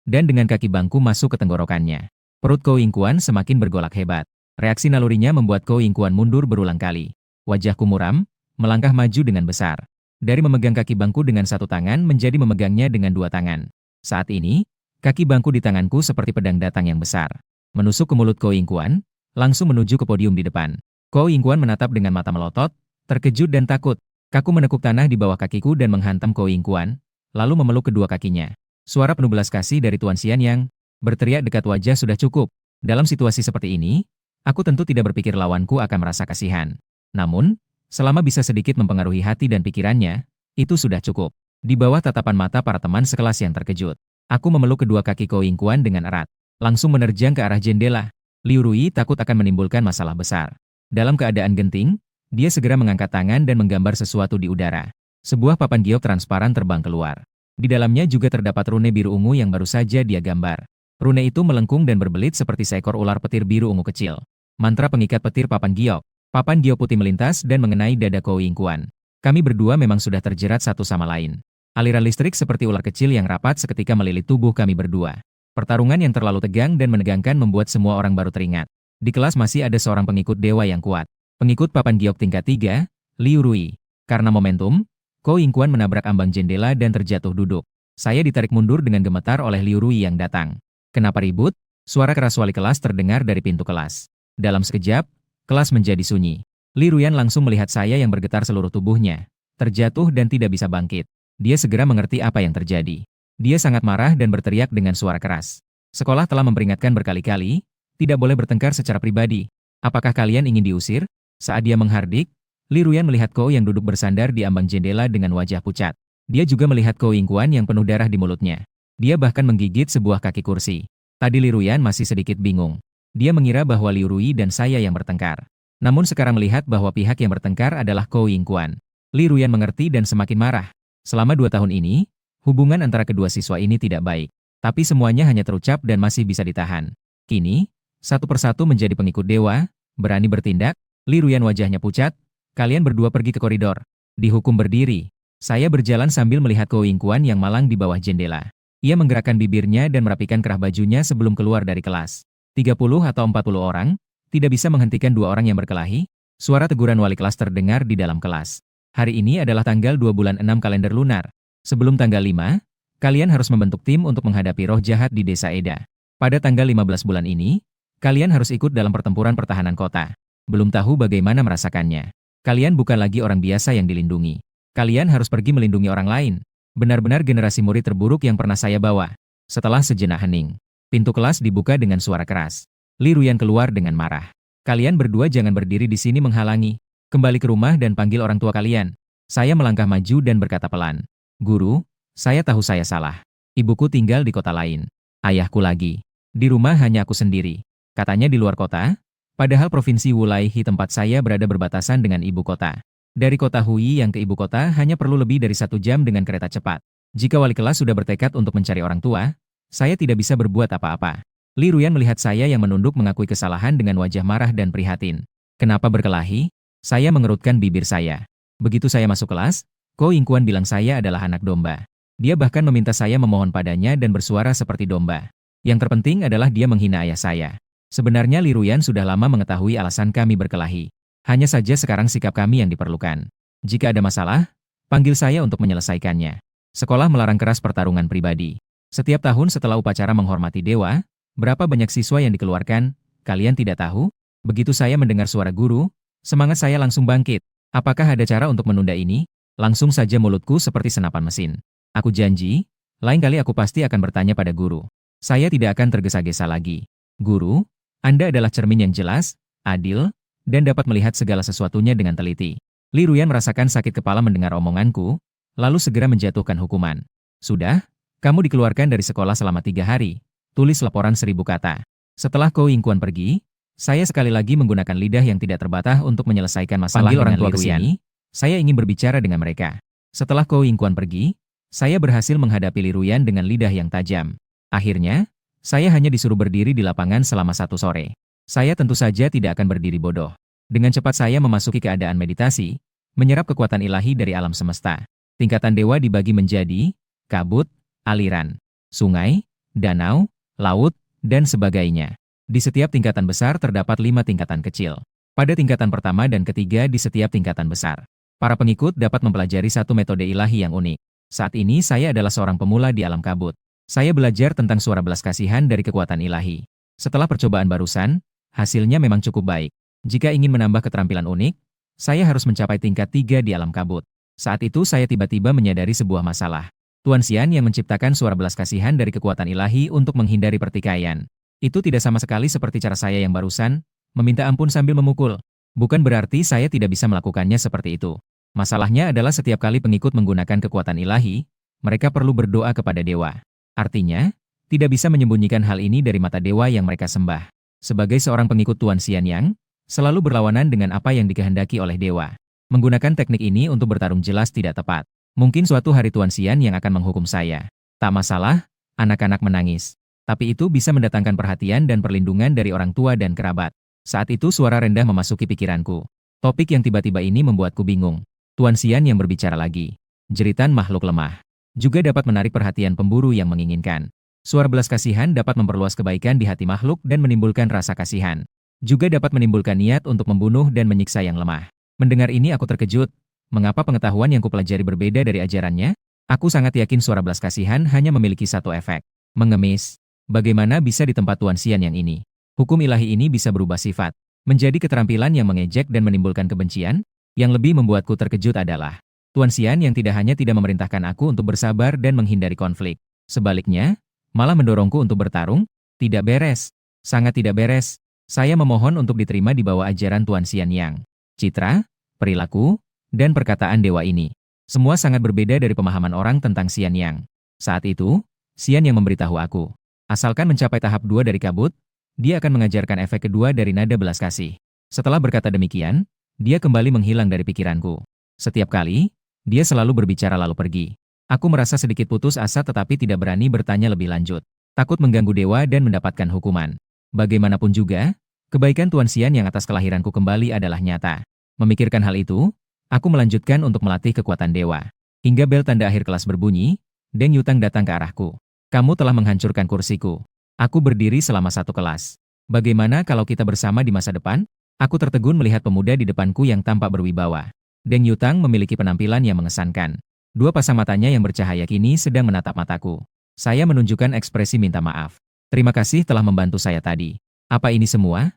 Speaker 1: dan dengan kaki bangku masuk ke tenggorokannya. Perut Ko Ying Kuan semakin bergolak hebat. Reaksi nalurinya membuat Ko Ying Kuan mundur berulang kali. Wajahku muram, melangkah maju dengan besar. Dari memegang kaki bangku dengan satu tangan menjadi memegangnya dengan dua tangan. Saat ini, kaki bangku di tanganku seperti pedang datang yang besar. Menusuk ke mulut Ko Ying Kuan, langsung menuju ke podium di depan. Ko Ying Kuan menatap dengan mata melotot, terkejut dan takut. Kaku menekuk tanah di bawah kakiku dan menghantam Ko Yingkuan, lalu memeluk kedua kakinya. Suara penuh belas kasih dari Tuan Xian yang berteriak dekat wajah sudah cukup. Dalam situasi seperti ini, aku tentu tidak berpikir lawanku akan merasa kasihan. Namun, selama bisa sedikit mempengaruhi hati dan pikirannya, itu sudah cukup. Di bawah tatapan mata para teman sekelas yang terkejut, aku memeluk kedua kaki Ko Yingkuan dengan erat, langsung menerjang ke arah jendela. Liu Rui takut akan menimbulkan masalah besar. Dalam keadaan genting, dia segera mengangkat tangan dan menggambar sesuatu di udara. Sebuah papan giok transparan terbang keluar. Di dalamnya juga terdapat rune biru ungu yang baru saja dia gambar. Rune itu melengkung dan berbelit seperti seekor ular petir biru ungu kecil. Mantra pengikat petir papan giok. Papan giok putih melintas dan mengenai dada Ko Yingkuan. Kami berdua memang sudah terjerat satu sama lain. Aliran listrik seperti ular kecil yang rapat seketika melilit tubuh kami berdua. Pertarungan yang terlalu tegang dan menegangkan membuat semua orang baru teringat. Di kelas masih ada seorang pengikut dewa yang kuat. Pengikut papan giok tingkat 3, Liu Rui. Karena momentum, Ko Yingkuan menabrak ambang jendela dan terjatuh duduk. Saya ditarik mundur dengan gemetar oleh Liu Rui yang datang. Kenapa ribut? Suara keras wali kelas terdengar dari pintu kelas. Dalam sekejap, kelas menjadi sunyi. Li Ruyan langsung melihat saya yang bergetar seluruh tubuhnya, terjatuh dan tidak bisa bangkit. Dia segera mengerti apa yang terjadi. Dia sangat marah dan berteriak dengan suara keras. Sekolah telah memperingatkan berkali-kali, tidak boleh bertengkar secara pribadi. Apakah kalian ingin diusir? Saat dia menghardik, Li Ruyan melihat Ko yang duduk bersandar di ambang jendela dengan wajah pucat. Dia juga melihat Ko Yingkuan yang penuh darah di mulutnya. Dia bahkan menggigit sebuah kaki kursi. Tadi Li Ruyan masih sedikit bingung. Dia mengira bahwa Liu Rui dan saya yang bertengkar. Namun sekarang melihat bahwa pihak yang bertengkar adalah Ko Yingkuan. Li Ruyan mengerti dan semakin marah. Selama 2 tahun ini, hubungan antara kedua siswa ini tidak baik. Tapi semuanya hanya terucap dan masih bisa ditahan. Kini, satu persatu menjadi pengikut dewa, berani bertindak. Li Ruyan wajahnya pucat. Kalian berdua pergi ke koridor. Dihukum berdiri. Saya berjalan sambil melihat Ko Yingkuan yang malang di bawah jendela. Ia menggerakkan bibirnya dan merapikan kerah bajunya sebelum keluar dari kelas. 30 atau 40 orang, tidak bisa menghentikan 2 orang yang berkelahi. Suara teguran wali kelas terdengar di dalam kelas. Hari ini adalah tanggal 2 bulan 6 kalender lunar. Sebelum tanggal 5, kalian harus membentuk tim untuk menghadapi roh jahat di desa Eda. Pada tanggal 15 bulan ini, kalian harus ikut dalam pertempuran pertahanan kota. Belum tahu bagaimana merasakannya. Kalian bukan lagi orang biasa yang dilindungi. Kalian harus pergi melindungi orang lain. Benar-benar generasi murid terburuk yang pernah saya bawa. Setelah sejenak hening, pintu kelas dibuka dengan suara keras. Li Ruyan keluar dengan marah. Kalian berdua jangan berdiri di sini menghalangi. Kembali ke rumah dan panggil orang tua kalian. Saya melangkah maju dan berkata pelan. Guru, saya tahu saya salah. Ibuku tinggal di kota lain. Ayahku lagi. Di rumah hanya aku sendiri. Katanya di luar kota. Padahal provinsi Wulaihi tempat saya berada berbatasan dengan ibu kota. Dari kota Hui yang ke ibu kota hanya perlu lebih dari 1 jam dengan kereta cepat. Jika wali kelas sudah bertekad untuk mencari orang tua, saya tidak bisa berbuat apa-apa. Li Ruyan melihat saya yang menunduk mengakui kesalahan dengan wajah marah dan prihatin. Kenapa berkelahi? Saya mengerutkan bibir saya. Begitu saya masuk kelas, Ko Yingkuan bilang saya adalah anak domba. Dia bahkan meminta saya memohon padanya dan bersuara seperti domba. Yang terpenting adalah dia menghina ayah saya. Sebenarnya Li Ruyan sudah lama mengetahui alasan kami berkelahi. Hanya saja sekarang sikap kami yang diperlukan. Jika ada masalah, panggil saya untuk menyelesaikannya. Sekolah melarang keras pertarungan pribadi. Setiap tahun setelah upacara menghormati dewa, berapa banyak siswa yang dikeluarkan, kalian tidak tahu? Begitu saya mendengar suara guru, semangat saya langsung bangkit. Apakah ada cara untuk menunda ini? Langsung saja mulutku seperti senapan mesin. Aku janji, lain kali aku pasti akan bertanya pada guru. Saya tidak akan tergesa-gesa lagi. Guru, Anda adalah cermin yang jelas, adil, dan dapat melihat segala sesuatunya dengan teliti. Li Ruyan merasakan sakit kepala mendengar omonganku, lalu segera menjatuhkan hukuman. Sudah, kamu dikeluarkan dari sekolah selama 3 hari. Tulis laporan 1000 kata. Setelah Ko Yingkuan pergi, saya sekali lagi menggunakan lidah yang tidak terbatas untuk menyelesaikan masalah dengan orang tua ke sini. Saya ingin berbicara dengan mereka. Setelah Ko Yingkuan pergi, saya berhasil menghadapi Li Ruyan dengan lidah yang tajam. Akhirnya, saya hanya disuruh berdiri di lapangan selama 1 sore. Saya tentu saja tidak akan berdiri bodoh. Dengan cepat saya memasuki keadaan meditasi, menyerap kekuatan ilahi dari alam semesta. Tingkatan dewa dibagi menjadi kabut, aliran, sungai, danau, laut, dan sebagainya. Di setiap tingkatan besar terdapat 5 tingkatan kecil. Pada tingkatan pertama dan ketiga di setiap tingkatan besar, para pengikut dapat mempelajari satu metode ilahi yang unik. Saat ini saya adalah seorang pemula di alam kabut. Saya belajar tentang suara belas kasihan dari kekuatan ilahi. Setelah percobaan barusan, hasilnya memang cukup baik. Jika ingin menambah keterampilan unik, saya harus mencapai tingkat 3 di alam kabut. Saat itu saya tiba-tiba menyadari sebuah masalah. Tuan Xian yang menciptakan suara belas kasihan dari kekuatan ilahi untuk menghindari pertikaian. Itu tidak sama sekali seperti cara saya yang barusan, meminta ampun sambil memukul. Bukan berarti saya tidak bisa melakukannya seperti itu. Masalahnya adalah setiap kali pengikut menggunakan kekuatan ilahi, mereka perlu berdoa kepada dewa. Artinya, tidak bisa menyembunyikan hal ini dari mata dewa yang mereka sembah. Sebagai seorang pengikut Tuan Xian Yang, selalu berlawanan dengan apa yang dikehendaki oleh dewa. Menggunakan teknik ini untuk bertarung jelas tidak tepat. Mungkin suatu hari Tuan Xian yang akan menghukum saya. Tak masalah, anak-anak menangis. Tapi itu bisa mendatangkan perhatian dan perlindungan dari orang tua dan kerabat. Saat itu suara rendah memasuki pikiranku. Topik yang tiba-tiba ini membuatku bingung. Tuan Xian yang berbicara lagi. Jeritan makhluk lemah. Juga dapat menarik perhatian pemburu yang menginginkan. Suara belas kasihan dapat memperluas kebaikan di hati makhluk dan menimbulkan rasa kasihan. Juga dapat menimbulkan niat untuk membunuh dan menyiksa yang lemah. Mendengar ini aku terkejut. Mengapa pengetahuan yang kupelajari berbeda dari ajarannya? Aku sangat yakin suara belas kasihan hanya memiliki satu efek. Mengemis. Bagaimana bisa di tempat Tuan Xian yang ini? Hukum ilahi ini bisa berubah sifat. Menjadi keterampilan yang mengejek dan menimbulkan kebencian? Yang lebih membuatku terkejut adalah Tuan Xian yang tidak hanya tidak memerintahkan aku untuk bersabar dan menghindari konflik. Sebaliknya, malah mendorongku untuk bertarung? Tidak beres. Sangat tidak beres. Saya memohon untuk diterima di bawah ajaran Tuan Xian Yang. Citra, perilaku, dan perkataan dewa ini. Semua sangat berbeda dari pemahaman orang tentang Xian Yang. Saat itu, Xian yang memberitahu aku. Asalkan mencapai tahap 2 dari kabut, dia akan mengajarkan efek kedua dari nada belas kasih. Setelah berkata demikian, dia kembali menghilang dari pikiranku. Setiap kali, dia selalu berbicara lalu pergi. Aku merasa sedikit putus asa tetapi tidak berani bertanya lebih lanjut. Takut mengganggu dewa dan mendapatkan hukuman. Bagaimanapun juga, kebaikan Tuan Xian yang atas kelahiranku kembali adalah nyata. Memikirkan hal itu, aku melanjutkan untuk melatih kekuatan dewa. Hingga bel tanda akhir kelas berbunyi, Deng Yutang datang ke arahku. Kamu telah menghancurkan kursiku. Aku berdiri selama satu kelas. Bagaimana kalau kita bersama di masa depan? Aku tertegun melihat pemuda di depanku yang tampak berwibawa. Deng Yutang memiliki penampilan yang mengesankan. Dua pasang matanya yang bercahaya kini sedang menatap mataku. Saya menunjukkan ekspresi minta maaf. Terima kasih telah membantu saya tadi. Apa ini semua?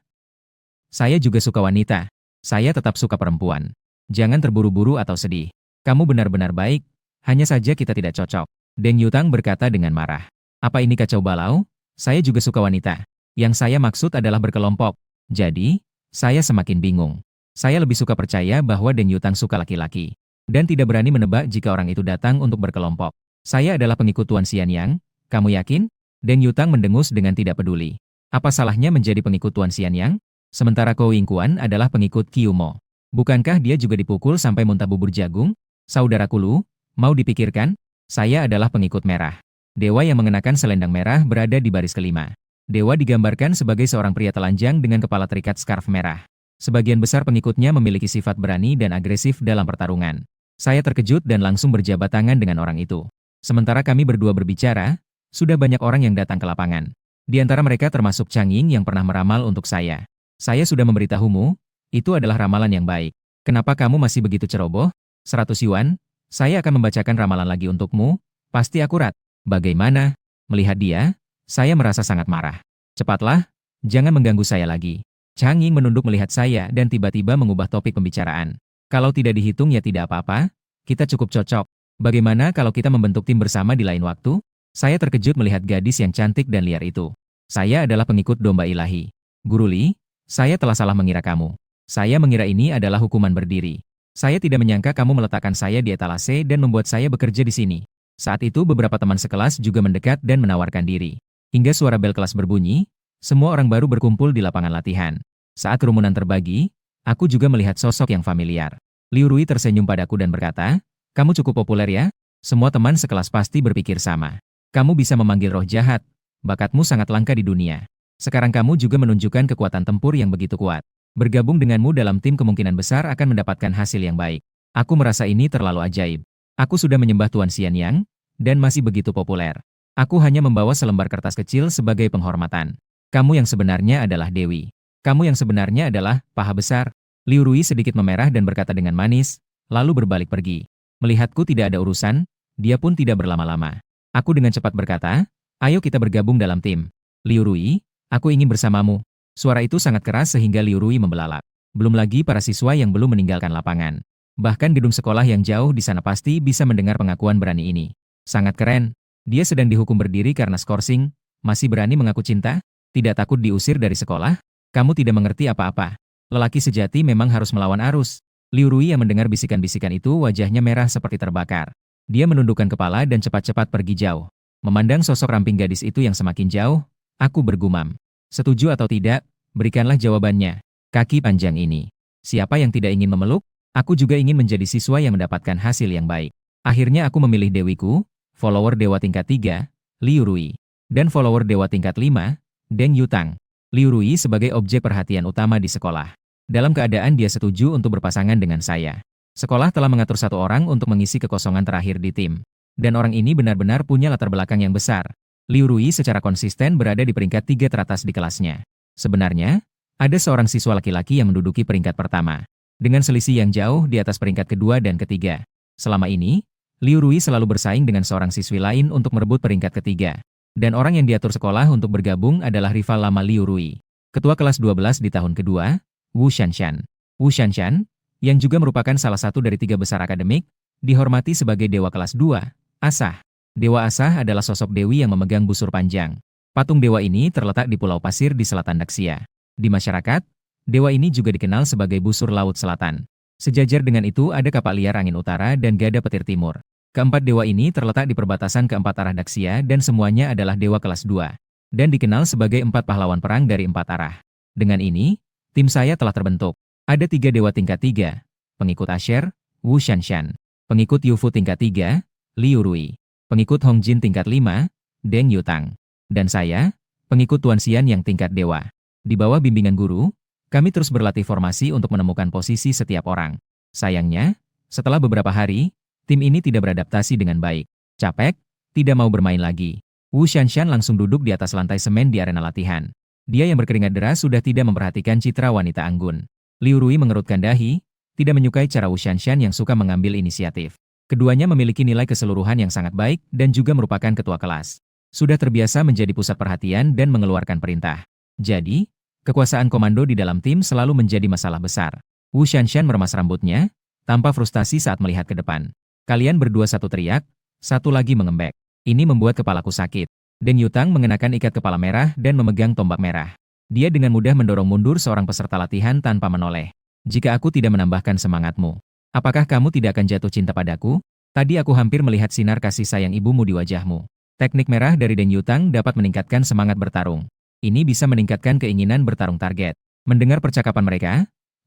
Speaker 1: Saya juga suka wanita. Saya tetap suka perempuan. Jangan terburu-buru atau sedih. Kamu benar-benar baik, hanya saja kita tidak cocok. Deng Yutang berkata dengan marah. Apa ini kacau balau? Saya juga suka wanita. Yang saya maksud adalah berkelompok. Jadi, saya semakin bingung. Saya lebih suka percaya bahwa Deng Yutang suka laki-laki. Dan tidak berani menebak jika orang itu datang untuk berkelompok. Saya adalah pengikut Tuan Xian Yang. Kamu yakin? Deng Yutang mendengus dengan tidak peduli. Apa salahnya menjadi pengikut Tuan Xian Yang? Sementara Kou Yingquan adalah pengikut Qiu Mo. Bukankah dia juga dipukul sampai muntah bubur jagung? Saudaraku Lu, mau dipikirkan? Saya adalah pengikut merah. Dewa yang mengenakan selendang merah berada di baris kelima. Dewa digambarkan sebagai seorang pria telanjang dengan kepala terikat skarf merah. Sebagian besar pengikutnya memiliki sifat berani dan agresif dalam pertarungan. Saya terkejut dan langsung berjabat tangan dengan orang itu. Sementara kami berdua berbicara, sudah banyak orang yang datang ke lapangan. Di antara mereka termasuk Chang Ying yang pernah meramal untuk saya. Saya sudah memberitahumu, itu adalah ramalan yang baik. Kenapa kamu masih begitu ceroboh? 100 yuan, saya akan membacakan ramalan lagi untukmu, pasti akurat. Bagaimana? Melihat dia, saya merasa sangat marah. Cepatlah, jangan mengganggu saya lagi. Chang Ying menunduk melihat saya dan tiba-tiba mengubah topik pembicaraan. Kalau tidak dihitung ya tidak apa-apa, kita cukup cocok. Bagaimana kalau kita membentuk tim bersama di lain waktu? Saya terkejut melihat gadis yang cantik dan liar itu. Saya adalah pengikut domba ilahi. Guru Li, saya telah salah mengira kamu. Saya mengira ini adalah hukuman berdiri. Saya tidak menyangka kamu meletakkan saya di etalase dan membuat saya bekerja di sini. Saat itu beberapa teman sekelas juga mendekat dan menawarkan diri. Hingga suara bel kelas berbunyi, semua orang baru berkumpul di lapangan latihan. Saat kerumunan terbagi, aku juga melihat sosok yang familiar. Liu Rui tersenyum padaku dan berkata, kamu cukup populer ya? Semua teman sekelas pasti berpikir sama. Kamu bisa memanggil roh jahat. Bakatmu sangat langka di dunia. Sekarang kamu juga menunjukkan kekuatan tempur yang begitu kuat. Bergabung denganmu dalam tim kemungkinan besar akan mendapatkan hasil yang baik. Aku merasa ini terlalu ajaib. Aku sudah menyembah Tuan Xian Yang, dan masih begitu populer. Aku hanya membawa selembar kertas kecil sebagai penghormatan. Kamu yang sebenarnya adalah Dewi. Kamu yang sebenarnya adalah paha besar. Liu Rui sedikit memerah dan berkata dengan manis, lalu berbalik pergi. Melihatku tidak ada urusan, dia pun tidak berlama-lama. Aku dengan cepat berkata, ayo kita bergabung dalam tim. Liu Rui, aku ingin bersamamu. Suara itu sangat keras sehingga Liu Rui membelalak. Belum lagi para siswa yang belum meninggalkan lapangan. Bahkan gedung sekolah yang jauh di sana pasti bisa mendengar pengakuan berani ini. Sangat keren. Dia sedang dihukum berdiri karena skorsing. Masih berani mengaku cinta? Tidak takut diusir dari sekolah? Kamu tidak mengerti apa-apa. Lelaki sejati memang harus melawan arus. Liu Rui yang mendengar bisikan-bisikan itu wajahnya merah seperti terbakar. Dia menundukkan kepala dan cepat-cepat pergi jauh. Memandang sosok ramping gadis itu yang semakin jauh, aku bergumam. Setuju atau tidak, berikanlah jawabannya. Kaki panjang ini. Siapa yang tidak ingin memeluk? Aku juga ingin menjadi siswa yang mendapatkan hasil yang baik. Akhirnya aku memilih dewiku, follower dewa tingkat 3, Liu Rui. Dan follower dewa tingkat 5, Deng Yutang. Liu Rui sebagai objek perhatian utama di sekolah. Dalam keadaan dia setuju untuk berpasangan dengan saya. Sekolah telah mengatur satu orang untuk mengisi kekosongan terakhir di tim. Dan orang ini benar-benar punya latar belakang yang besar. Liu Rui secara konsisten berada di peringkat 3 teratas di kelasnya. Sebenarnya, ada seorang siswa laki-laki yang menduduki peringkat pertama. Dengan selisih yang jauh di atas peringkat kedua dan ketiga. Selama ini, Liu Rui selalu bersaing dengan seorang siswi lain untuk merebut peringkat ketiga. Dan orang yang diatur sekolah untuk bergabung adalah rival lama Liu Rui. Ketua kelas 12 di tahun kedua, Wu Shanshan. Wu Shanshan, yang juga merupakan salah satu dari 3 besar akademik, dihormati sebagai dewa kelas 2, Asah. Dewa Asah adalah sosok dewi yang memegang busur panjang. Patung dewa ini terletak di pulau pasir di selatan Daxia. Di masyarakat, dewa ini juga dikenal sebagai busur laut selatan. Sejajar dengan itu ada kapal liar angin utara dan gada petir timur. Keempat dewa ini terletak di perbatasan keempat arah Daxia dan semuanya adalah dewa kelas 2. Dan dikenal sebagai 4 pahlawan perang dari 4 arah. Dengan ini, tim saya telah terbentuk. Ada 3 dewa tingkat 3, pengikut Asher, Wu Shanshan. Pengikut Yufu tingkat 3, Liu Rui. Pengikut Hongjin tingkat 5, Deng Yutang. Dan saya, pengikut Tuan Xian yang tingkat dewa. Di bawah bimbingan guru, kami terus berlatih formasi untuk menemukan posisi setiap orang. Sayangnya, setelah beberapa hari, tim ini tidak beradaptasi dengan baik. Capek, tidak mau bermain lagi. Wu Shanshan langsung duduk di atas lantai semen di arena latihan. Dia yang berkeringat deras sudah tidak memperhatikan citra wanita anggun. Liu Rui mengerutkan dahi, tidak menyukai cara Wu Shanshan yang suka mengambil inisiatif. Keduanya memiliki nilai keseluruhan yang sangat baik dan juga merupakan ketua kelas. Sudah terbiasa menjadi pusat perhatian dan mengeluarkan perintah. Jadi, kekuasaan komando di dalam tim selalu menjadi masalah besar. Wu Shanshan meremas rambutnya, tanpa frustasi saat melihat ke depan. Kalian berdua satu teriak, satu lagi mengembek. Ini membuat kepalaku sakit. Deng Yutang mengenakan ikat kepala merah dan memegang tombak merah. Dia dengan mudah mendorong mundur seorang peserta latihan tanpa menoleh. Jika aku tidak menambahkan semangatmu, apakah kamu tidak akan jatuh cinta padaku? Tadi aku hampir melihat sinar kasih sayang ibumu di wajahmu. Teknik merah dari Deng Yutang dapat meningkatkan semangat bertarung. Ini bisa meningkatkan keinginan bertarung target. Mendengar percakapan mereka,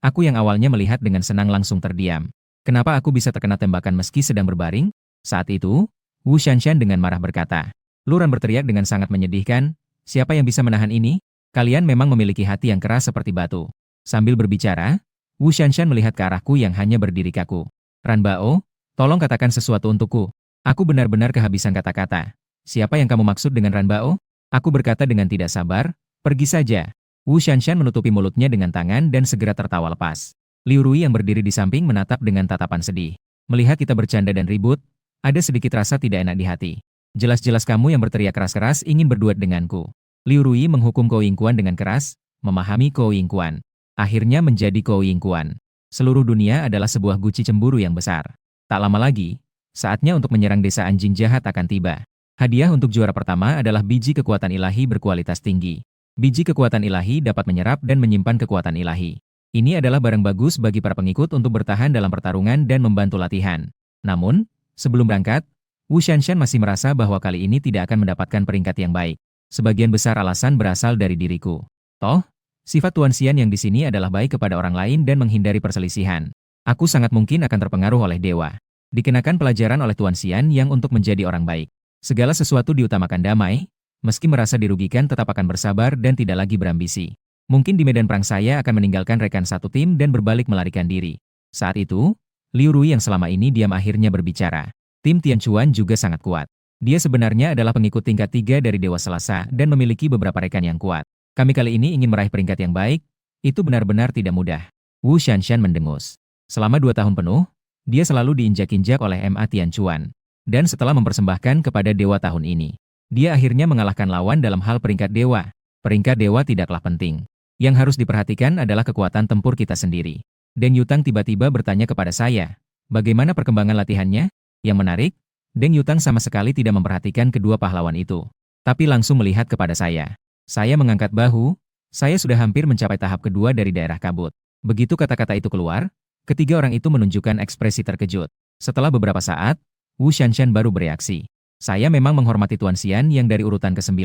Speaker 1: aku yang awalnya melihat dengan senang langsung terdiam. Kenapa aku bisa terkena tembakan meski sedang berbaring? Saat itu, Wu Shanshan dengan marah berkata. Luran berteriak dengan sangat menyedihkan, siapa yang bisa menahan ini? Kalian memang memiliki hati yang keras seperti batu. Sambil berbicara, Wu Shanshan melihat ke arahku yang hanya berdiri kaku. Ranbao, tolong katakan sesuatu untukku. Aku benar-benar kehabisan kata-kata. Siapa yang kamu maksud dengan Ranbao? Aku berkata dengan tidak sabar, pergi saja. Wu Shanshan menutupi mulutnya dengan tangan dan segera tertawa lepas. Liu Rui yang berdiri di samping menatap dengan tatapan sedih. Melihat kita bercanda dan ribut, ada sedikit rasa tidak enak di hati. Jelas-jelas kamu yang berteriak keras-keras ingin berduet denganku. Liu Rui menghukum Ko Yingquan dengan keras, memahami Ko Yingquan. Akhirnya menjadi Ko Yingquan. Seluruh dunia adalah sebuah guci cemburu yang besar. Tak lama lagi, saatnya untuk menyerang desa anjing jahat akan tiba. Hadiah untuk juara pertama adalah biji kekuatan ilahi berkualitas tinggi. Biji kekuatan ilahi dapat menyerap dan menyimpan kekuatan ilahi. Ini adalah barang bagus bagi para pengikut untuk bertahan dalam pertarungan dan membantu latihan. Namun, sebelum berangkat, Wu Shanshan masih merasa bahwa kali ini tidak akan mendapatkan peringkat yang baik. Sebagian besar alasan berasal dari diriku. Toh, sifat Tuan Xian yang di sini adalah baik kepada orang lain dan menghindari perselisihan. Aku sangat mungkin akan terpengaruh oleh dewa. Dikenakan pelajaran oleh Tuan Xian yang untuk menjadi orang baik. Segala sesuatu diutamakan damai, meski merasa dirugikan tetap akan bersabar dan tidak lagi berambisi. Mungkin di medan perang saya akan meninggalkan rekan satu tim dan berbalik melarikan diri. Saat itu, Liu Rui yang selama ini diam akhirnya berbicara. Tim Tianchuan juga sangat kuat. Dia sebenarnya adalah pengikut tingkat 3 dari Dewa Selasa dan memiliki beberapa rekan yang kuat. Kami kali ini ingin meraih peringkat yang baik, itu benar-benar tidak mudah. Wu Shanshan mendengus. Selama 2 tahun penuh, dia selalu diinjak-injak oleh MA Tianchuan. Dan setelah mempersembahkan kepada Dewa tahun ini, dia akhirnya mengalahkan lawan dalam hal peringkat Dewa. Peringkat Dewa tidaklah penting. Yang harus diperhatikan adalah kekuatan tempur kita sendiri. Deng Yutang tiba-tiba bertanya kepada saya, Bagaimana perkembangan latihannya? Yang menarik, Deng Yutang sama sekali tidak memperhatikan kedua pahlawan itu, tapi langsung melihat kepada saya. Saya mengangkat bahu, saya sudah hampir mencapai tahap kedua dari daerah kabut. Begitu kata-kata itu keluar, ketiga orang itu menunjukkan ekspresi terkejut. Setelah beberapa saat, Wu Shanshan baru bereaksi. Saya memang menghormati Tuan Xian yang dari urutan ke-9.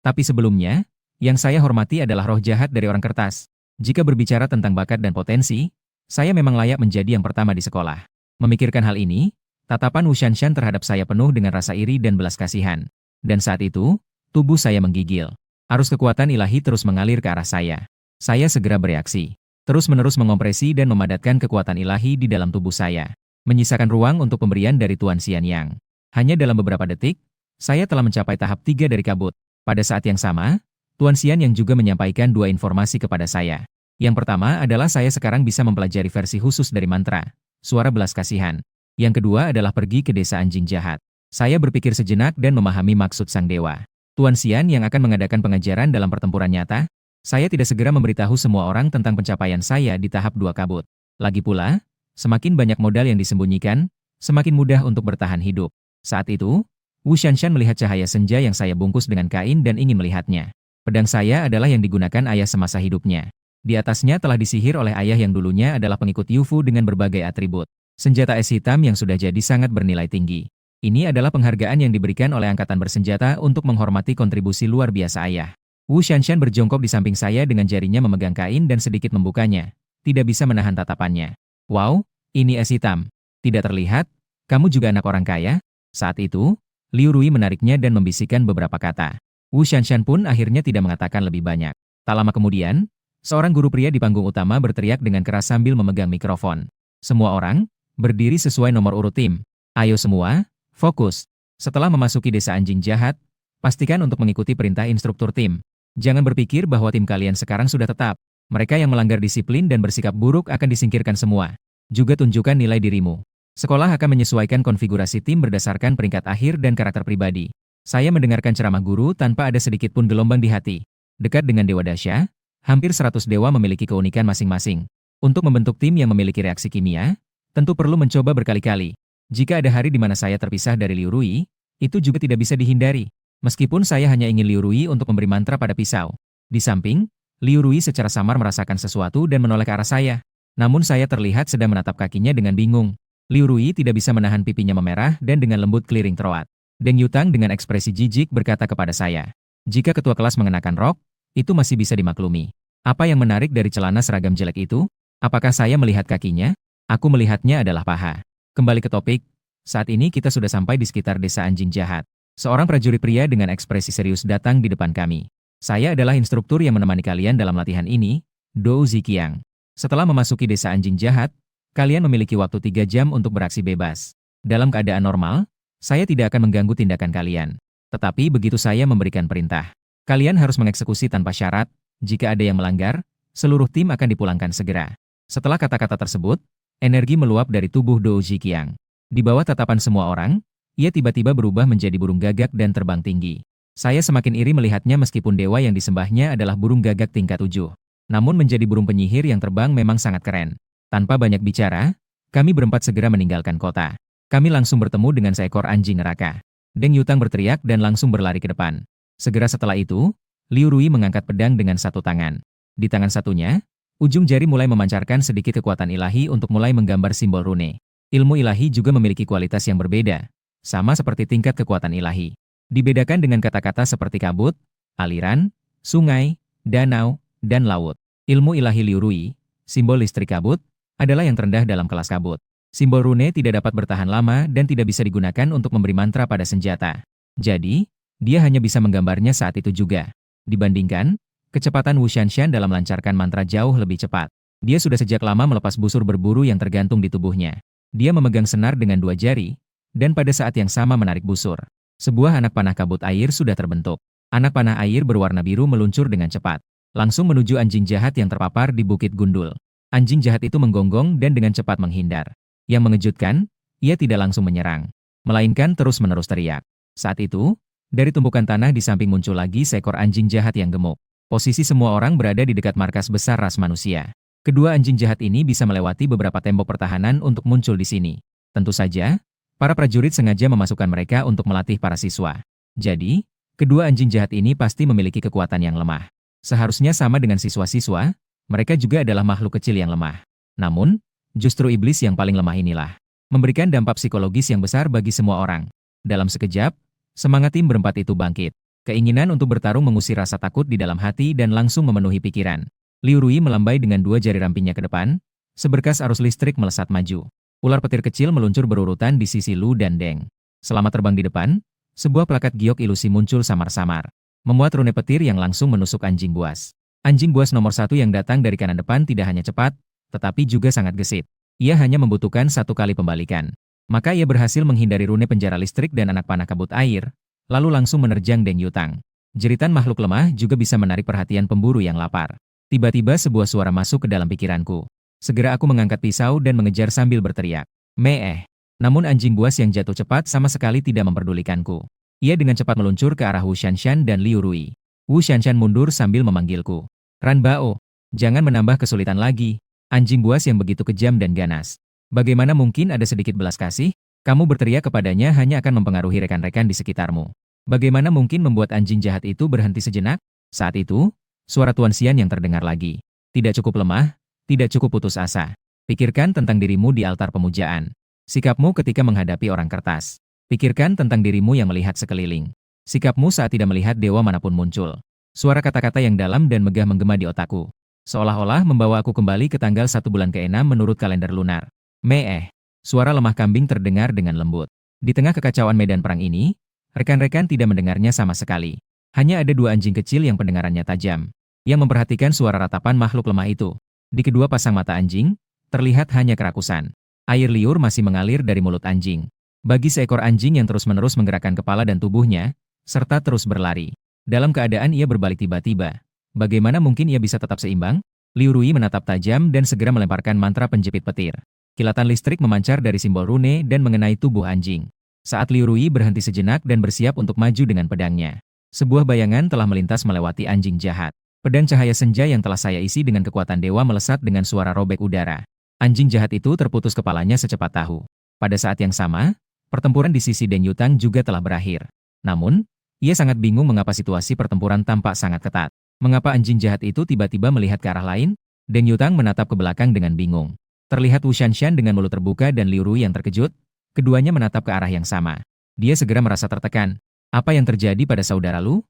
Speaker 1: Tapi sebelumnya, yang saya hormati adalah roh jahat dari orang kertas. Jika berbicara tentang bakat dan potensi, saya memang layak menjadi yang pertama di sekolah. Memikirkan hal ini, tatapan Wu Shanshan terhadap saya penuh dengan rasa iri dan belas kasihan. Dan saat itu, tubuh saya menggigil. Arus kekuatan ilahi terus mengalir ke arah saya. Saya segera bereaksi. Terus-menerus mengompresi dan memadatkan kekuatan ilahi di dalam tubuh saya. Menyisakan ruang untuk pemberian dari Tuan Xian Yang. Hanya dalam beberapa detik, saya telah mencapai tahap 3 dari kabut. Pada saat yang sama, Tuan Xian Yang juga menyampaikan dua informasi kepada saya. Yang pertama adalah saya sekarang bisa mempelajari versi khusus dari mantra, suara belas kasihan. Yang kedua adalah pergi ke desa anjing jahat. Saya berpikir sejenak dan memahami maksud sang dewa. Tuan Xian yang akan mengadakan pengajaran dalam pertempuran nyata, saya tidak segera memberitahu semua orang tentang pencapaian saya di tahap 2 kabut. Lagi pula, semakin banyak modal yang disembunyikan, semakin mudah untuk bertahan hidup. Saat itu, Wu Shanshan melihat cahaya senja yang saya bungkus dengan kain dan ingin melihatnya. Pedang saya adalah yang digunakan ayah semasa hidupnya. Di atasnya telah disihir oleh ayah yang dulunya adalah pengikut Yufu dengan berbagai atribut. Senjata es hitam yang sudah jadi sangat bernilai tinggi. Ini adalah penghargaan yang diberikan oleh angkatan bersenjata untuk menghormati kontribusi luar biasa ayah. Wu Shanshan berjongkok di samping saya dengan jarinya memegang kain dan sedikit membukanya. Tidak bisa menahan tatapannya. Wow, ini es hitam. Tidak terlihat, kamu juga anak orang kaya? Saat itu, Liu Rui menariknya dan membisikkan beberapa kata. Wu Shanshan pun akhirnya tidak mengatakan lebih banyak. Tak lama kemudian, seorang guru pria di panggung utama berteriak dengan keras sambil memegang mikrofon. Semua orang, berdiri sesuai nomor urut tim. Ayo semua, fokus. Setelah memasuki desa anjing jahat, pastikan untuk mengikuti perintah instruktur tim. Jangan berpikir bahwa tim kalian sekarang sudah tetap. Mereka yang melanggar disiplin dan bersikap buruk akan disingkirkan semua. Juga tunjukkan nilai dirimu. Sekolah akan menyesuaikan konfigurasi tim berdasarkan peringkat akhir dan karakter pribadi. Saya mendengarkan ceramah guru tanpa ada sedikit pun gelombang di hati. Dekat dengan Dewa Dasya, hampir 100 dewa memiliki keunikan masing-masing. Untuk membentuk tim yang memiliki reaksi kimia, tentu perlu mencoba berkali-kali. Jika ada hari di mana saya terpisah dari Liu Rui, itu juga tidak bisa dihindari. Meskipun saya hanya ingin Liu Rui untuk memberi mantra pada pisau. Di samping, Liu Rui secara samar merasakan sesuatu dan menoleh ke arah saya. Namun saya terlihat sedang menatap kakinya dengan bingung. Liu Rui tidak bisa menahan pipinya memerah dan dengan lembut keliring teroat. Deng Yutang dengan ekspresi jijik berkata kepada saya. Jika ketua kelas mengenakan rok, itu masih bisa dimaklumi. Apa yang menarik dari celana seragam jelek itu? Apakah saya melihat kakinya? Aku melihatnya adalah paha. Kembali ke topik, saat ini kita sudah sampai di sekitar desa anjing jahat. Seorang prajurit pria dengan ekspresi serius datang di depan kami. Saya adalah instruktur yang menemani kalian dalam latihan ini, Dou Ziqiang. Setelah memasuki desa anjing jahat, kalian memiliki waktu 3 jam untuk beraksi bebas. Dalam keadaan normal, saya tidak akan mengganggu tindakan kalian. Tetapi begitu saya memberikan perintah, kalian harus mengeksekusi tanpa syarat. Jika ada yang melanggar, seluruh tim akan dipulangkan segera. Setelah kata-kata tersebut, energi meluap dari tubuh Dou Ziqiang. Di bawah tatapan semua orang, ia tiba-tiba berubah menjadi burung gagak dan terbang tinggi. Saya semakin iri melihatnya meskipun dewa yang disembahnya adalah burung gagak tingkat 7. Namun menjadi burung penyihir yang terbang memang sangat keren. Tanpa banyak bicara, kami berempat segera meninggalkan kota. Kami langsung bertemu dengan seekor anjing neraka. Deng Yutang berteriak dan langsung berlari ke depan. Segera setelah itu, Liu Rui mengangkat pedang dengan satu tangan. Di tangan satunya, ujung jari mulai memancarkan sedikit kekuatan ilahi untuk mulai menggambar simbol rune. Ilmu ilahi juga memiliki kualitas yang berbeda, sama seperti tingkat kekuatan ilahi. Dibedakan dengan kata-kata seperti kabut, aliran, sungai, danau, dan laut. Ilmu ilahi Liu Rui, simbol listrik kabut, adalah yang terendah dalam kelas kabut. Simbol rune tidak dapat bertahan lama dan tidak bisa digunakan untuk memberi mantra pada senjata. Jadi, dia hanya bisa menggambarnya saat itu juga. Dibandingkan, kecepatan Wu Shanshan dalam melancarkan mantra jauh lebih cepat. Dia sudah sejak lama melepas busur berburu yang tergantung di tubuhnya. Dia memegang senar dengan 2 jari, dan pada saat yang sama menarik busur. Sebuah anak panah kabut air sudah terbentuk. Anak panah air berwarna biru meluncur dengan cepat, langsung menuju anjing jahat yang terpapar di Bukit Gundul. Anjing jahat itu menggonggong dan dengan cepat menghindar. Yang mengejutkan, ia tidak langsung menyerang, melainkan terus-menerus teriak. Saat itu, dari tumpukan tanah di samping muncul lagi seekor anjing jahat yang gemuk. Posisi semua orang berada di dekat markas besar ras manusia. Kedua anjing jahat ini bisa melewati beberapa tembok pertahanan untuk muncul di sini. Tentu saja, para prajurit sengaja memasukkan mereka untuk melatih para siswa. Jadi, kedua anjing jahat ini pasti memiliki kekuatan yang lemah. Seharusnya sama dengan siswa-siswa, mereka juga adalah makhluk kecil yang lemah. Namun, justru iblis yang paling lemah inilah memberikan dampak psikologis yang besar bagi semua orang. Dalam sekejap, semangat tim berempat itu bangkit. Keinginan untuk bertarung mengusir rasa takut di dalam hati dan langsung memenuhi pikiran. Liu Rui melambai dengan dua jari rampinya ke depan, seberkas arus listrik melesat maju. Ular petir kecil meluncur berurutan di sisi Lu dan Deng. Selama terbang di depan, sebuah plakat giok ilusi muncul samar-samar, memuat rune petir yang langsung menusuk anjing buas. Anjing buas nomor satu yang datang dari kanan depan tidak hanya cepat, tetapi juga sangat gesit. Ia hanya membutuhkan satu kali pembalikan. Maka ia berhasil menghindari rune penjara listrik dan anak panah kabut air, lalu langsung menerjang Deng Yutang. Jeritan makhluk lemah juga bisa menarik perhatian pemburu yang lapar. Tiba-tiba sebuah suara masuk ke dalam pikiranku. Segera aku mengangkat pisau dan mengejar sambil berteriak, "Meeh!" Namun anjing buas yang jatuh cepat sama sekali tidak memperdulikanku. Ia dengan cepat meluncur ke arah Wu Shanshan dan Liu Rui. Wu Shanshan mundur sambil memanggilku. "Ran Bao, jangan menambah kesulitan lagi." Anjing buas yang begitu kejam dan ganas. Bagaimana mungkin ada sedikit belas kasih? Kamu berteriak kepadanya hanya akan mempengaruhi rekan-rekan di sekitarmu. Bagaimana mungkin membuat anjing jahat itu berhenti sejenak? Saat itu, suara Tuan Xian yang terdengar lagi. Tidak cukup lemah, tidak cukup putus asa. Pikirkan tentang dirimu di altar pemujaan. Sikapmu ketika menghadapi orang kertas. Pikirkan tentang dirimu yang melihat sekeliling. Sikapmu saat tidak melihat dewa manapun muncul. Suara kata-kata yang dalam dan megah menggema di otakku. Seolah-olah membawa aku kembali ke tanggal 1 bulan ke-6 menurut kalender lunar. Meeh. Suara lemah kambing terdengar dengan lembut. Di tengah kekacauan medan perang ini, rekan-rekan tidak mendengarnya sama sekali. Hanya ada dua anjing kecil yang pendengarannya tajam, yang memperhatikan suara ratapan makhluk lemah itu. Di kedua pasang mata anjing, terlihat hanya kerakusan. Air liur masih mengalir dari mulut anjing. Bagi seekor anjing yang terus-menerus menggerakkan kepala dan tubuhnya, serta terus berlari. Dalam keadaan ia berbalik tiba-tiba. Bagaimana mungkin ia bisa tetap seimbang? Liu Rui menatap tajam dan segera melemparkan mantra penjepit petir. Kilatan listrik memancar dari simbol rune dan mengenai tubuh anjing. Saat Liu Rui berhenti sejenak dan bersiap untuk maju dengan pedangnya, sebuah bayangan telah melintas melewati anjing jahat. Pedang cahaya senja yang telah saya isi dengan kekuatan dewa melesat dengan suara robek udara. Anjing jahat itu terputus kepalanya secepat tahu. Pada saat yang sama, pertempuran di sisi Deng Yutang juga telah berakhir. Namun, ia sangat bingung mengapa situasi pertempuran tampak sangat ketat. Mengapa anjing jahat itu tiba-tiba melihat ke arah lain? Deng Yutang menatap ke belakang dengan bingung. Terlihat Wu Shanshan dengan mulut terbuka dan Liu Rui yang terkejut. Keduanya menatap ke arah yang sama. Dia segera merasa tertekan. Apa yang terjadi pada saudara Lu?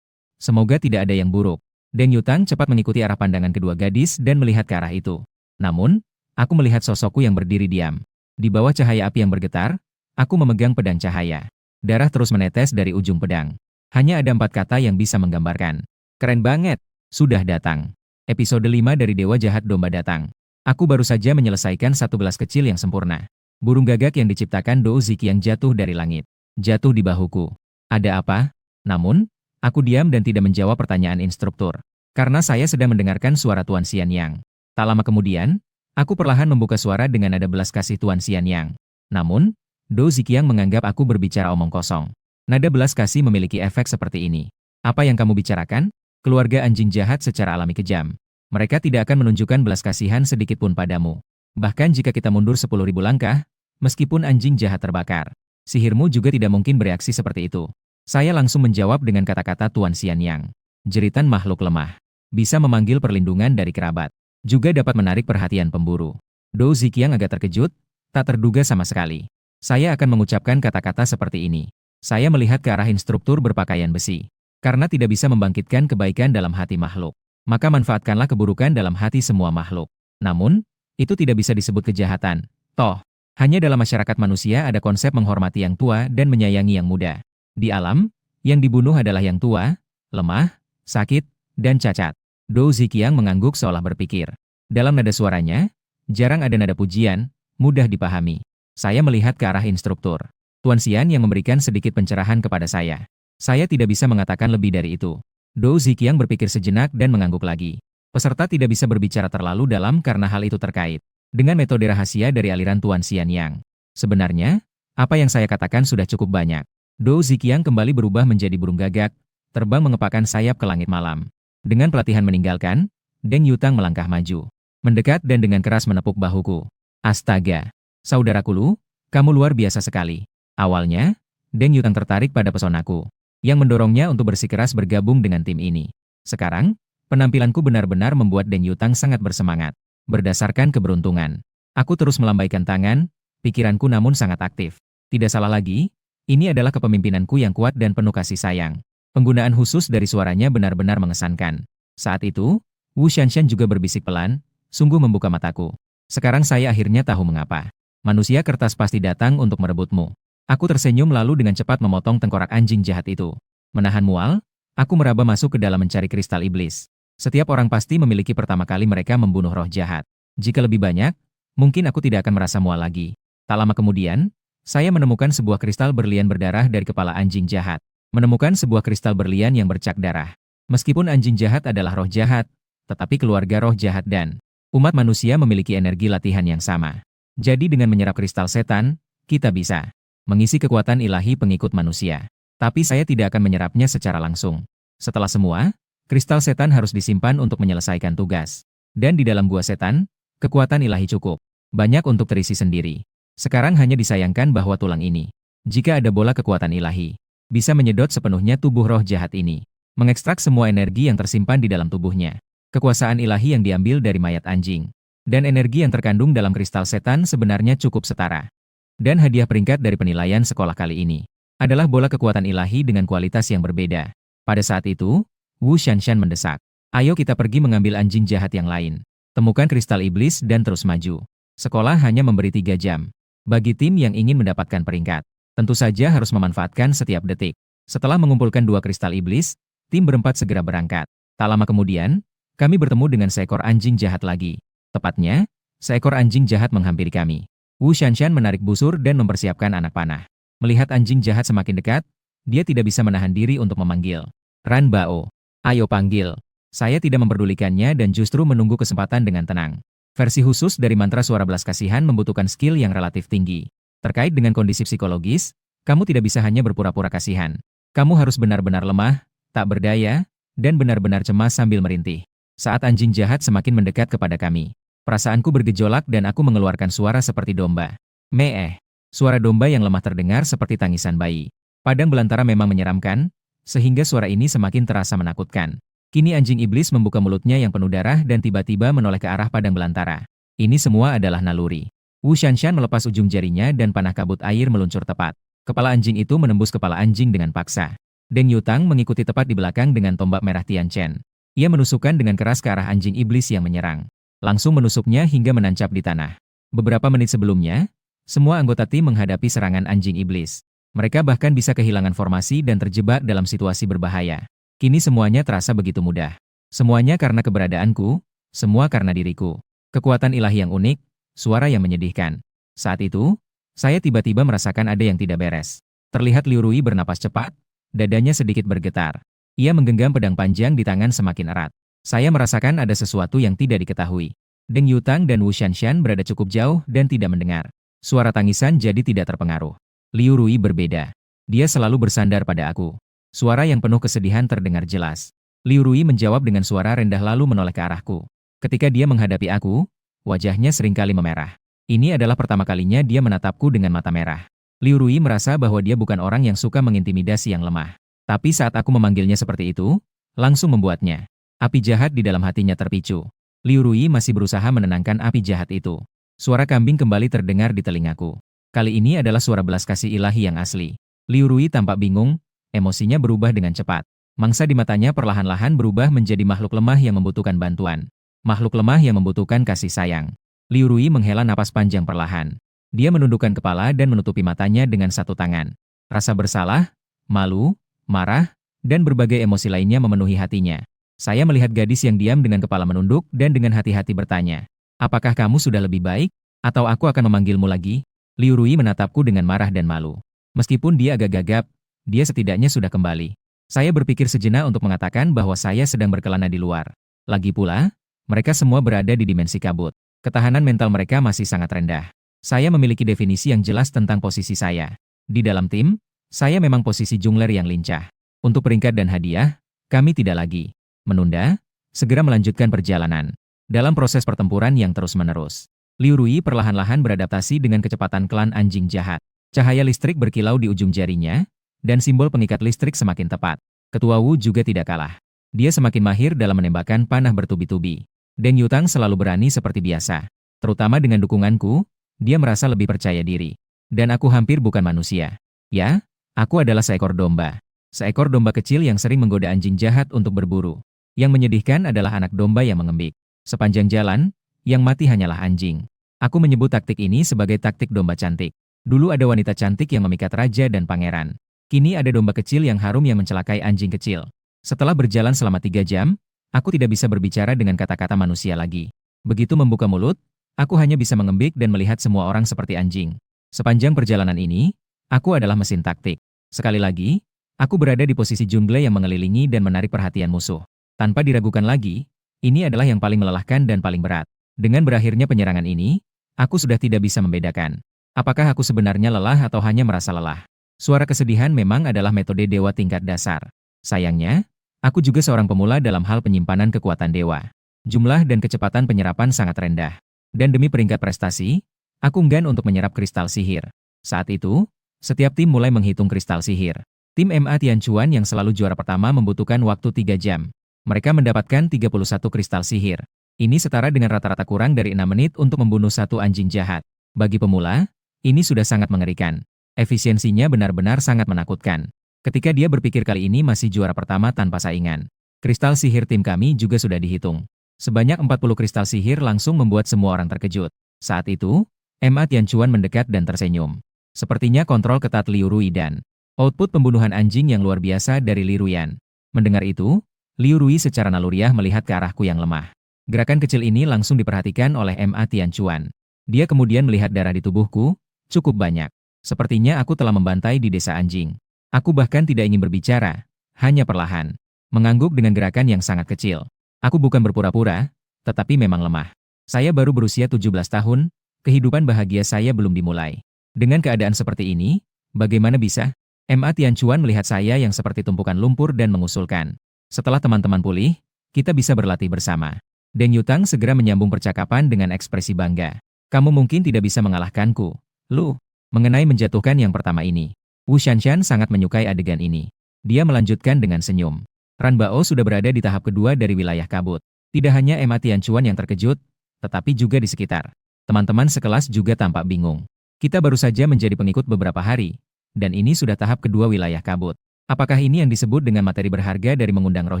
Speaker 1: Semoga tidak ada yang buruk. Deng Yutang cepat mengikuti arah pandangan kedua gadis dan melihat ke arah itu. Namun, aku melihat sosokku yang berdiri diam. Di bawah cahaya api yang bergetar, aku memegang pedang cahaya. Darah terus menetes dari ujung pedang. Hanya ada 4 kata yang bisa menggambarkan. Keren banget, sudah datang. Episode 5 dari Dewa Jahat Domba datang. Aku baru saja menyelesaikan satu gelas kecil yang sempurna. Burung gagak yang diciptakan Dou Ziki yang jatuh dari langit. Jatuh di bahuku. Ada apa? Namun, aku diam dan tidak menjawab pertanyaan instruktur. Karena saya sedang mendengarkan suara Tuan Xian Yang. Tak lama kemudian, aku perlahan membuka suara dengan nada belas kasih Tuan Xian Yang. Namun, Dou Ziqiang menganggap aku berbicara omong kosong. Nada belas kasih memiliki efek seperti ini. Apa yang kamu bicarakan? Keluarga anjing jahat secara alami kejam. Mereka tidak akan menunjukkan belas kasihan sedikitpun padamu. Bahkan jika kita mundur 10.000 langkah, meskipun anjing jahat terbakar, sihirmu juga tidak mungkin bereaksi seperti itu. Saya langsung menjawab dengan kata-kata Tuan Xian Yang. Jeritan makhluk lemah. Bisa memanggil perlindungan dari kerabat. Juga dapat menarik perhatian pemburu. Dou Ziqiang agak terkejut, tak terduga sama sekali. Saya akan mengucapkan kata-kata seperti ini. Saya melihat ke arah instruktur berpakaian besi. Karena tidak bisa membangkitkan kebaikan dalam hati makhluk, maka manfaatkanlah keburukan dalam hati semua makhluk. Namun, itu tidak bisa disebut kejahatan. Toh, hanya dalam masyarakat manusia ada konsep menghormati yang tua dan menyayangi yang muda. Di alam, yang dibunuh adalah yang tua, lemah, sakit, dan cacat. Dou Ziqiang mengangguk seolah berpikir. Dalam nada suaranya, jarang ada nada pujian, mudah dipahami. Saya melihat ke arah instruktur. Tuan Xian yang memberikan sedikit pencerahan kepada saya. Saya tidak bisa mengatakan lebih dari itu. Dou Ziqiang berpikir sejenak dan mengangguk lagi. Peserta tidak bisa berbicara terlalu dalam karena hal itu terkait dengan metode rahasia dari aliran Tuan Xian Yang. Sebenarnya, apa yang saya katakan sudah cukup banyak. Dou Ziqiang kembali berubah menjadi burung gagak, terbang mengepakkan sayap ke langit malam. Dengan pelatihan meninggalkan, Deng Yutang melangkah maju. mendekat dan dengan keras menepuk bahuku. Astaga, saudaraku Lu, kamu luar biasa sekali. Awalnya, Deng Yutang tertarik pada pesonaku, yang mendorongnya untuk bersikeras bergabung dengan tim ini. Sekarang, penampilanku benar-benar membuat Deng Yutang sangat bersemangat. Berdasarkan keberuntungan, aku terus melambaikan tangan, pikiranku namun sangat aktif. Tidak salah lagi, ini adalah kepemimpinanku yang kuat dan penuh kasih sayang. Penggunaan khusus dari suaranya benar-benar mengesankan. Saat itu, Wu Shanshan juga berbisik pelan, sungguh membuka mataku. Sekarang saya akhirnya tahu mengapa. Manusia kertas pasti datang untuk merebutmu. Aku tersenyum lalu dengan cepat memotong tengkorak anjing jahat itu. Menahan mual, aku meraba masuk ke dalam mencari kristal iblis. Setiap orang pasti memiliki pertama kali mereka membunuh roh jahat. Jika lebih banyak, mungkin aku tidak akan merasa mual lagi. Tak lama kemudian, saya menemukan sebuah kristal berlian berdarah dari kepala anjing jahat. Menemukan sebuah kristal berlian yang bercak darah. Meskipun anjing jahat adalah roh jahat, tetapi keluarga roh jahat dan umat manusia memiliki energi latihan yang sama. Jadi dengan menyerap kristal setan, kita bisa mengisi kekuatan ilahi pengikut manusia. Tapi saya tidak akan menyerapnya secara langsung. Setelah semua, kristal setan harus disimpan untuk menyelesaikan tugas. Dan di dalam gua setan, kekuatan ilahi cukup banyak untuk terisi sendiri. Sekarang hanya disayangkan bahwa tulang ini, jika ada bola kekuatan ilahi, bisa menyedot sepenuhnya tubuh roh jahat ini, mengekstrak semua energi yang tersimpan di dalam tubuhnya. Kekuasaan ilahi yang diambil dari mayat anjing, dan energi yang terkandung dalam kristal setan sebenarnya cukup setara. Dan hadiah peringkat dari penilaian sekolah kali ini adalah bola kekuatan ilahi dengan kualitas yang berbeda. Pada saat itu, Wu Shanshan mendesak. Ayo kita pergi mengambil anjing jahat yang lain. Temukan kristal iblis dan terus maju. Sekolah hanya memberi 3 jam. Bagi tim yang ingin mendapatkan peringkat, tentu saja harus memanfaatkan setiap detik. Setelah mengumpulkan 2 kristal iblis, tim berempat segera berangkat. Tak lama kemudian, kami bertemu dengan seekor anjing jahat lagi. Tepatnya, seekor anjing jahat menghampiri kami. Wu Shanshan menarik busur dan mempersiapkan anak panah. Melihat anjing jahat semakin dekat, dia tidak bisa menahan diri untuk memanggil. Ran Bao, ayo panggil. Saya tidak memperdulikannya dan justru menunggu kesempatan dengan tenang. Versi khusus dari mantra suara belas kasihan membutuhkan skill yang relatif tinggi. Terkait dengan kondisi psikologis, kamu tidak bisa hanya berpura-pura kasihan. Kamu harus benar-benar lemah, tak berdaya, dan benar-benar cemas sambil merintih. Saat anjing jahat semakin mendekat kepada kami, perasaanku bergejolak dan aku mengeluarkan suara seperti domba. Meeh. Suara domba yang lemah terdengar seperti tangisan bayi. Padang belantara memang menyeramkan, sehingga suara ini semakin terasa menakutkan. Kini anjing iblis membuka mulutnya yang penuh darah dan tiba-tiba menoleh ke arah padang belantara. Ini semua adalah naluri. Wu Shanshan melepas ujung jarinya dan panah kabut air meluncur tepat. Kepala anjing itu menembus kepala anjing dengan paksa. Deng Yutang mengikuti tepat di belakang dengan tombak merah Tian Chen. Ia menusukkan dengan keras ke arah anjing iblis yang menyerang. Langsung menusuknya hingga menancap di tanah. Beberapa menit sebelumnya, semua anggota tim menghadapi serangan anjing iblis. Mereka bahkan bisa kehilangan formasi dan terjebak dalam situasi berbahaya. Kini semuanya terasa begitu mudah. Semuanya karena keberadaanku, semua karena diriku. Kekuatan ilahi yang unik, suara yang menyedihkan. Saat itu, saya tiba-tiba merasakan ada yang tidak beres. Terlihat Liu Rui bernapas cepat, dadanya sedikit bergetar. Ia menggenggam pedang panjang di tangan semakin erat. Saya merasakan ada sesuatu yang tidak diketahui. Deng Yutang dan Wu Shanshan berada cukup jauh dan tidak mendengar. Suara tangisan jadi tidak terpengaruh. Liu Rui berbeda. Dia selalu bersandar pada aku. Suara yang penuh kesedihan terdengar jelas. Liu Rui menjawab dengan suara rendah lalu menoleh ke arahku. Ketika dia menghadapi aku, wajahnya seringkali memerah. Ini adalah pertama kalinya dia menatapku dengan mata merah. Liu Rui merasa bahwa dia bukan orang yang suka mengintimidasi yang lemah. Tapi saat aku memanggilnya seperti itu, langsung membuatnya. Api jahat di dalam hatinya terpicu. Liu Rui masih berusaha menenangkan api jahat itu. Suara kambing kembali terdengar di telingaku. Kali ini adalah suara belas kasih ilahi yang asli. Liu Rui tampak bingung, emosinya berubah dengan cepat. Mangsa di matanya perlahan-lahan berubah menjadi makhluk lemah yang membutuhkan bantuan. Makhluk lemah yang membutuhkan kasih sayang. Liu Rui menghela napas panjang perlahan. Dia menundukkan kepala dan menutupi matanya dengan satu tangan. Rasa bersalah, malu, marah, dan berbagai emosi lainnya memenuhi hatinya. Saya melihat gadis yang diam dengan kepala menunduk dan dengan hati-hati bertanya, apakah kamu sudah lebih baik? Atau aku akan memanggilmu lagi? Liu Rui menatapku dengan marah dan malu. Meskipun dia agak gagap, dia setidaknya sudah kembali. Saya berpikir sejenak untuk mengatakan bahwa saya sedang berkelana di luar. Lagi pula, mereka semua berada di dimensi kabut. Ketahanan mental mereka masih sangat rendah. Saya memiliki definisi yang jelas tentang posisi saya. Di dalam tim, saya memang posisi jungler yang lincah. Untuk peringkat dan hadiah, kami tidak lagi menunda, segera melanjutkan perjalanan. Dalam proses pertempuran yang terus-menerus, Liu Rui perlahan-lahan beradaptasi dengan kecepatan klan anjing jahat. Cahaya listrik berkilau di ujung jarinya, dan simbol pengikat listrik semakin tepat. Ketua Wu juga tidak kalah. Dia semakin mahir dalam menembakkan panah bertubi-tubi. Deng Yutang selalu berani seperti biasa. Terutama dengan dukunganku, dia merasa lebih percaya diri. Dan aku hampir bukan manusia. Ya, aku adalah seekor domba. Seekor domba kecil yang sering menggoda anjing jahat untuk berburu. Yang menyedihkan adalah anak domba yang mengembik. Sepanjang jalan, yang mati hanyalah anjing. Aku menyebut taktik ini sebagai taktik domba cantik. Dulu ada wanita cantik yang memikat raja dan pangeran. Kini ada domba kecil yang harum yang mencelakai anjing kecil. Setelah berjalan selama 3 jam, aku tidak bisa berbicara dengan kata-kata manusia lagi. Begitu membuka mulut, aku hanya bisa mengembik dan melihat semua orang seperti anjing. Sepanjang perjalanan ini, aku adalah mesin taktik. Sekali lagi, aku berada di posisi jungle yang mengelilingi dan menarik perhatian musuh. Tanpa diragukan lagi, ini adalah yang paling melelahkan dan paling berat. Dengan berakhirnya penyerangan ini, aku sudah tidak bisa membedakan. Apakah aku sebenarnya lelah atau hanya merasa lelah? Suara kesedihan memang adalah metode dewa tingkat dasar. Sayangnya, aku juga seorang pemula dalam hal penyimpanan kekuatan dewa. Jumlah dan kecepatan penyerapan sangat rendah. Dan demi peringkat prestasi, aku enggan untuk menyerap kristal sihir. Saat itu, setiap tim mulai menghitung kristal sihir. Tim MA Tianchuan yang selalu juara pertama membutuhkan waktu 3 jam. Mereka mendapatkan 31 kristal sihir. Ini setara dengan rata-rata kurang dari 6 menit untuk membunuh satu anjing jahat. Bagi pemula, ini sudah sangat mengerikan. Efisiensinya benar-benar sangat menakutkan. Ketika dia berpikir kali ini masih juara pertama tanpa saingan. Kristal sihir tim kami juga sudah dihitung. Sebanyak 40 kristal sihir langsung membuat semua orang terkejut. Saat itu, MA Tianchuan mendekat dan tersenyum. Sepertinya kontrol ketat Liu Rui dan output pembunuhan anjing yang luar biasa dari Li Ruyan. Mendengar itu, Liu Rui secara naluriah melihat ke arahku yang lemah. Gerakan kecil ini langsung diperhatikan oleh MA Tianchuan. Dia kemudian melihat darah di tubuhku, cukup banyak. Sepertinya aku telah membantai di desa anjing. Aku bahkan tidak ingin berbicara, hanya perlahan. Mengangguk dengan gerakan yang sangat kecil. Aku bukan berpura-pura, tetapi memang lemah. Saya baru berusia 17 tahun, kehidupan bahagia saya belum dimulai. Dengan keadaan seperti ini, bagaimana bisa? MA Tianchuan melihat saya yang seperti tumpukan lumpur dan mengusulkan. Setelah teman-teman pulih, kita bisa berlatih bersama. Deng Yutang segera menyambung percakapan dengan ekspresi bangga. Kamu mungkin tidak bisa mengalahkanku, Lu. Mengenai menjatuhkan yang pertama ini, Wu Shanshan sangat menyukai adegan ini. Dia melanjutkan dengan senyum. Ran Bao sudah berada di tahap kedua dari wilayah kabut. Tidak hanya MA Tianchuan yang terkejut, tetapi juga di sekitar. Teman-teman sekelas juga tampak bingung. Kita baru saja menjadi pengikut beberapa hari, dan ini sudah tahap kedua wilayah kabut. Apakah ini yang disebut dengan materi berharga dari mengundang roh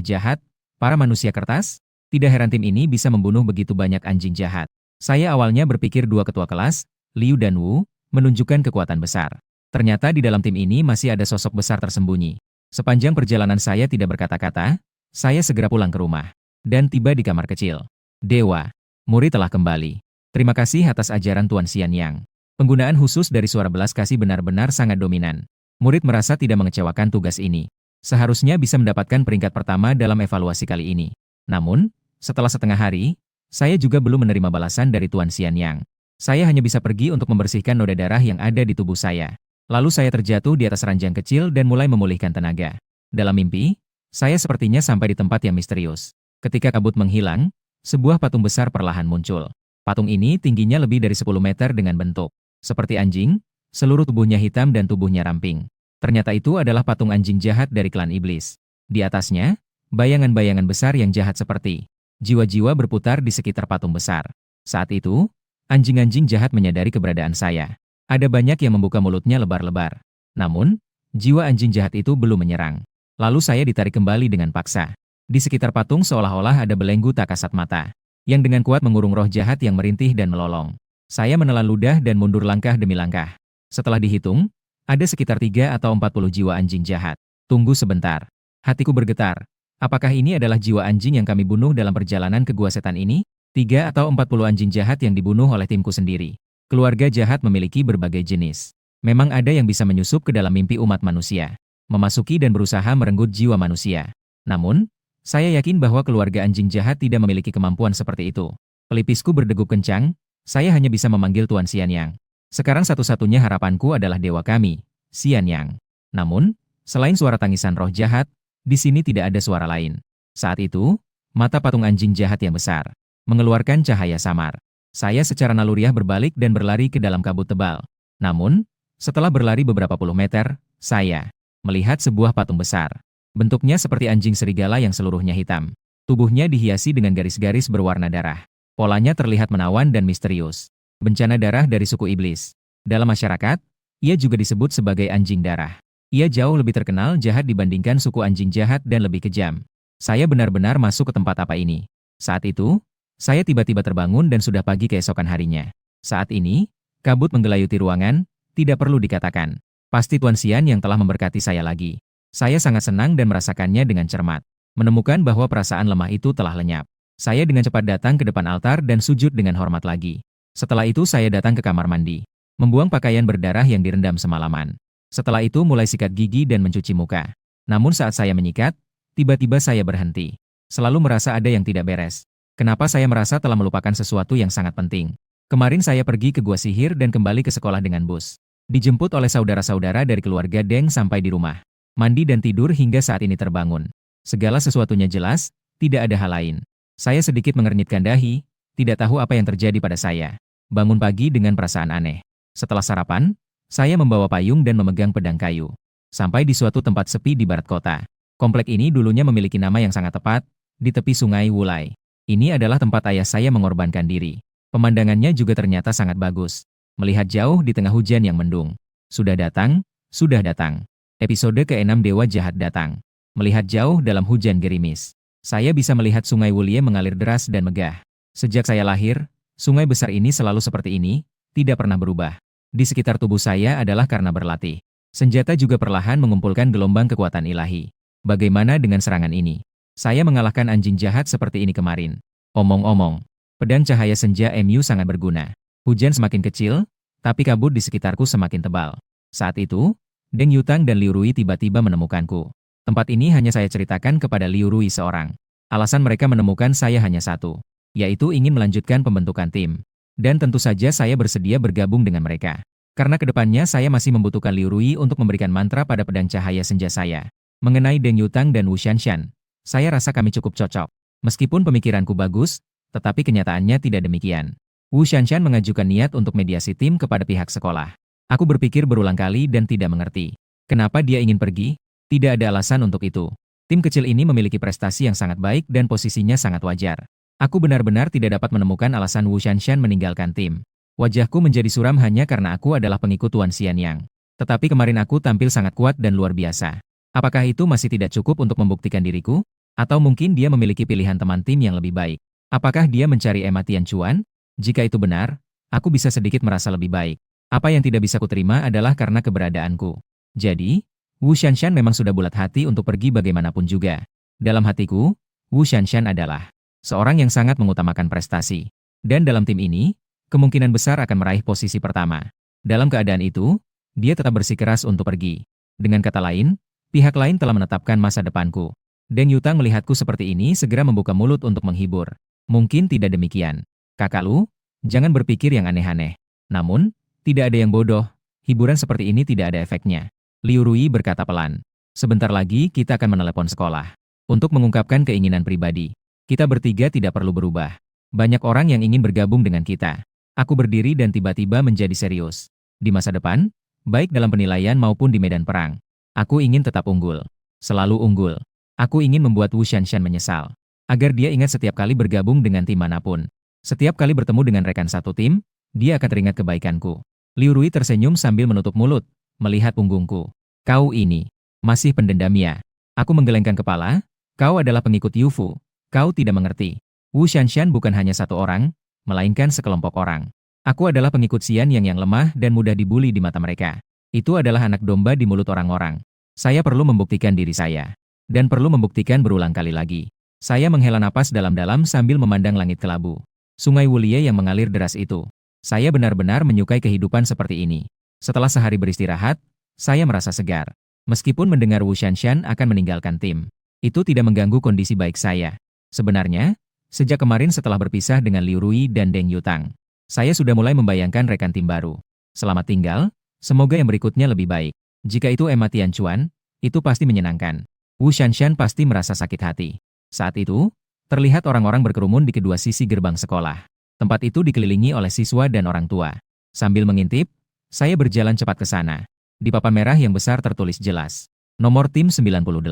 Speaker 1: jahat, para manusia kertas? Tidak heran tim ini bisa membunuh begitu banyak anjing jahat. Saya awalnya berpikir dua ketua kelas, Liu dan Wu, menunjukkan kekuatan besar. Ternyata di dalam tim ini masih ada sosok besar tersembunyi. Sepanjang perjalanan saya tidak berkata-kata, saya segera pulang ke rumah. Dan tiba di kamar kecil. Dewa, murid telah kembali. Terima kasih atas ajaran Tuan Xian Yang. Penggunaan khusus dari suara belas kasih benar-benar sangat dominan. Murid merasa tidak mengecewakan tugas ini. Seharusnya bisa mendapatkan peringkat pertama dalam evaluasi kali ini. Namun, setelah setengah hari, saya juga belum menerima balasan dari Tuan Xian Yang. Saya hanya bisa pergi untuk membersihkan noda darah yang ada di tubuh saya. Lalu saya terjatuh di atas ranjang kecil dan mulai memulihkan tenaga. Dalam mimpi, saya sepertinya sampai di tempat yang misterius. Ketika kabut menghilang, sebuah patung besar perlahan muncul. Patung ini tingginya lebih dari 10 meter dengan bentuk seperti anjing, seluruh tubuhnya hitam dan tubuhnya ramping. Ternyata itu adalah patung anjing jahat dari klan iblis. Di atasnya, bayangan-bayangan besar yang jahat seperti jiwa-jiwa berputar di sekitar patung besar. Saat itu, anjing-anjing jahat menyadari keberadaan saya. Ada banyak yang membuka mulutnya lebar-lebar. Namun, jiwa anjing jahat itu belum menyerang. Lalu saya ditarik kembali dengan paksa. Di sekitar patung seolah-olah ada belenggu tak kasat mata, yang dengan kuat mengurung roh jahat yang merintih dan melolong. Saya menelan ludah dan mundur langkah demi langkah. Setelah dihitung, ada sekitar 3 atau 40 jiwa anjing jahat. Tunggu sebentar. Hatiku bergetar. Apakah ini adalah jiwa anjing yang kami bunuh dalam perjalanan ke gua setan ini? 3 atau 40 anjing jahat yang dibunuh oleh timku sendiri. Keluarga jahat memiliki berbagai jenis. Memang ada yang bisa menyusup ke dalam mimpi umat manusia, memasuki dan berusaha merenggut jiwa manusia. Namun, saya yakin bahwa keluarga anjing jahat tidak memiliki kemampuan seperti itu. Pelipisku berdegup kencang. Saya hanya bisa memanggil Tuan Xian Yang. Sekarang satu-satunya harapanku adalah dewa kami, Xian Yang. Namun, selain suara tangisan roh jahat, di sini tidak ada suara lain. Saat itu, mata patung anjing jahat yang besar mengeluarkan cahaya samar. Saya secara naluriah berbalik dan berlari ke dalam kabut tebal. Namun, setelah berlari beberapa puluh meter, saya melihat sebuah patung besar. Bentuknya seperti anjing serigala yang seluruhnya hitam. Tubuhnya dihiasi dengan garis-garis berwarna darah. Polanya terlihat menawan dan misterius. Bencana darah dari suku iblis. Dalam masyarakat, ia juga disebut sebagai anjing darah. Ia jauh lebih terkenal jahat dibandingkan suku anjing jahat dan lebih kejam. Saya benar-benar masuk ke tempat apa ini. Saat itu, saya tiba-tiba terbangun dan sudah pagi keesokan harinya. Saat ini, kabut menggelayuti ruangan, tidak perlu dikatakan. Pasti Tuan Xian yang telah memberkati saya lagi. Saya sangat senang dan merasakannya dengan cermat. Menemukan bahwa perasaan lemah itu telah lenyap. Saya dengan cepat datang ke depan altar dan sujud dengan hormat lagi. Setelah itu saya datang ke kamar mandi. Membuang pakaian berdarah yang direndam semalaman. Setelah itu mulai sikat gigi dan mencuci muka. Namun saat saya menyikat, tiba-tiba saya berhenti. Selalu merasa ada yang tidak beres. Kenapa saya merasa telah melupakan sesuatu yang sangat penting? Kemarin saya pergi ke gua sihir dan kembali ke sekolah dengan bus. Dijemput oleh saudara-saudara dari keluarga Deng sampai di rumah. Mandi dan tidur hingga saat ini terbangun. Segala sesuatunya jelas, tidak ada hal lain. Saya sedikit mengernyitkan dahi, tidak tahu apa yang terjadi pada saya. Bangun pagi dengan perasaan aneh. Setelah sarapan, saya membawa payung dan memegang pedang kayu. Sampai di suatu tempat sepi di barat kota. Komplek ini dulunya memiliki nama yang sangat tepat, di tepi sungai Wulai. Ini adalah tempat ayah saya mengorbankan diri. Pemandangannya juga ternyata sangat bagus. Melihat jauh di tengah hujan yang mendung. Sudah datang, sudah datang. Episode ke-6 Dewa Jahat datang. Melihat jauh dalam hujan gerimis. Saya bisa melihat sungai Wulie mengalir deras dan megah. Sejak saya lahir, sungai besar ini selalu seperti ini, tidak pernah berubah. Di sekitar tubuh saya adalah karena berlatih. Senjata juga perlahan mengumpulkan gelombang kekuatan ilahi. Bagaimana dengan serangan ini? Saya mengalahkan anjing jahat seperti ini kemarin. Omong-omong, pedang cahaya senja MU sangat berguna. Hujan semakin kecil, tapi kabut di sekitarku semakin tebal. Saat itu, Deng Yutang dan Liu Rui tiba-tiba menemukanku. Tempat ini hanya saya ceritakan kepada Liu Rui seorang. Alasan mereka menemukan saya hanya satu, yaitu ingin melanjutkan pembentukan tim. Dan tentu saja saya bersedia bergabung dengan mereka. Karena kedepannya saya masih membutuhkan Liu Rui untuk memberikan mantra pada pedang cahaya senja saya. Mengenai Deng Yutang dan Wu Shanshan, saya rasa kami cukup cocok. Meskipun pemikiranku bagus, tetapi kenyataannya tidak demikian. Wu Shanshan mengajukan niat untuk mediasi tim kepada pihak sekolah. Aku berpikir berulang kali dan tidak mengerti. Kenapa dia ingin pergi? Tidak ada alasan untuk itu. Tim kecil ini memiliki prestasi yang sangat baik dan posisinya sangat wajar. Aku benar-benar tidak dapat menemukan alasan Wu Shanshan meninggalkan tim. Wajahku menjadi suram hanya karena aku adalah pengikut Tuan Xianyang. Tetapi kemarin aku tampil sangat kuat dan luar biasa. Apakah itu masih tidak cukup untuk membuktikan diriku? Atau mungkin dia memiliki pilihan teman tim yang lebih baik? Apakah dia mencari Emma Tianchuan? Jika itu benar, aku bisa sedikit merasa lebih baik. Apa yang tidak bisa kuterima adalah karena keberadaanku. Jadi, Wu Shanshan memang sudah bulat hati untuk pergi bagaimanapun juga. Dalam hatiku, Wu Shanshan adalah seorang yang sangat mengutamakan prestasi. Dan dalam tim ini, kemungkinan besar akan meraih posisi pertama. Dalam keadaan itu, dia tetap bersikeras untuk pergi. Dengan kata lain, pihak lain telah menetapkan masa depanku. Deng Yutang melihatku seperti ini segera membuka mulut untuk menghibur. Mungkin tidak demikian. Kakak Lu, jangan berpikir yang aneh-aneh. Namun, tidak ada yang bodoh. Hiburan seperti ini tidak ada efeknya. Liu Rui berkata pelan. Sebentar lagi kita akan menelepon sekolah. Untuk mengungkapkan keinginan pribadi. Kita bertiga tidak perlu berubah. Banyak orang yang ingin bergabung dengan kita. Aku berdiri dan tiba-tiba menjadi serius. Di masa depan, baik dalam penilaian maupun di medan perang. Aku ingin tetap unggul. Selalu unggul. Aku ingin membuat Wu Shanshan menyesal. Agar dia ingat setiap kali bergabung dengan tim manapun. Setiap kali bertemu dengan rekan satu tim, dia akan teringat kebaikanku. Liu Rui tersenyum sambil menutup mulut, melihat punggungku. Kau ini, masih pendendam ya? Aku menggelengkan kepala. Kau adalah pengikut Yu Fu. Kau tidak mengerti. Wu Shanshan bukan hanya satu orang, melainkan sekelompok orang. Aku adalah pengikut Xian yang lemah dan mudah dibuli di mata mereka. Itu adalah anak domba di mulut orang-orang. Saya perlu membuktikan diri saya. Dan perlu membuktikan berulang kali lagi. Saya menghela napas dalam-dalam sambil memandang langit kelabu. Sungai Wulie yang mengalir deras itu. Saya benar-benar menyukai kehidupan seperti ini. Setelah sehari beristirahat, saya merasa segar. Meskipun mendengar Wu Shanshan akan meninggalkan tim. Itu tidak mengganggu kondisi baik saya. Sebenarnya, sejak kemarin setelah berpisah dengan Liu Rui dan Deng Yutang, saya sudah mulai membayangkan rekan tim baru. Selamat tinggal. Semoga yang berikutnya lebih baik. Jika itu Emma Tianchuan, itu pasti menyenangkan. Wu Shanshan pasti merasa sakit hati. Saat itu, Terlihat orang-orang berkerumun di kedua sisi gerbang sekolah. Tempat itu dikelilingi oleh siswa dan orang tua. Sambil mengintip, saya berjalan cepat ke sana. Di papan merah yang besar tertulis jelas. Nomor tim 98.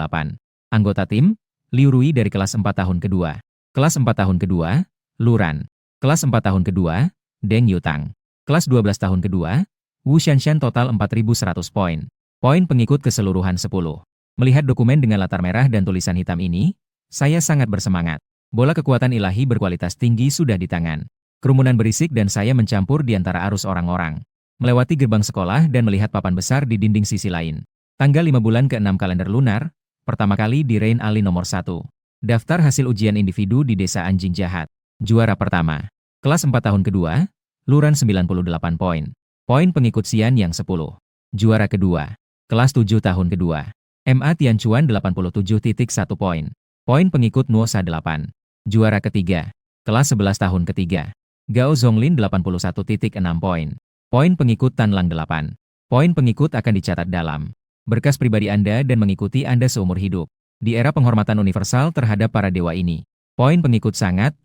Speaker 1: Anggota tim, Liu Rui dari kelas 4 tahun kedua. Kelas 4 tahun kedua, Luran. Kelas 4 tahun kedua, Deng Yutang. Kelas 12 tahun kedua, Wu Shanshan total 4.100 poin. Poin pengikut keseluruhan 10. Melihat dokumen dengan latar merah dan tulisan hitam ini, saya sangat bersemangat. Bola kekuatan ilahi berkualitas tinggi sudah di tangan. Kerumunan berisik dan saya mencampur di antara arus orang-orang. Melewati gerbang sekolah dan melihat papan besar di dinding sisi lain. Tanggal 5 bulan ke-6 kalender lunar, pertama kali di Rain Ali nomor 1. Daftar hasil ujian individu di Desa Anjing Jahat. Juara pertama. Kelas 4 tahun kedua, Luran 98 poin. Poin pengikut Xian yang 10. Juara kedua. Kelas 7 tahun kedua. MA Tianchuan 87.1 poin. Poin pengikut Nuosa 8. Juara ketiga. Kelas 11 tahun ketiga. Gao Zonglin 81.6 poin. Poin pengikut Tanlang 8. Poin pengikut akan dicatat dalam berkas pribadi Anda dan mengikuti Anda seumur hidup. Di era penghormatan universal terhadap para dewa ini, poin pengikut sangat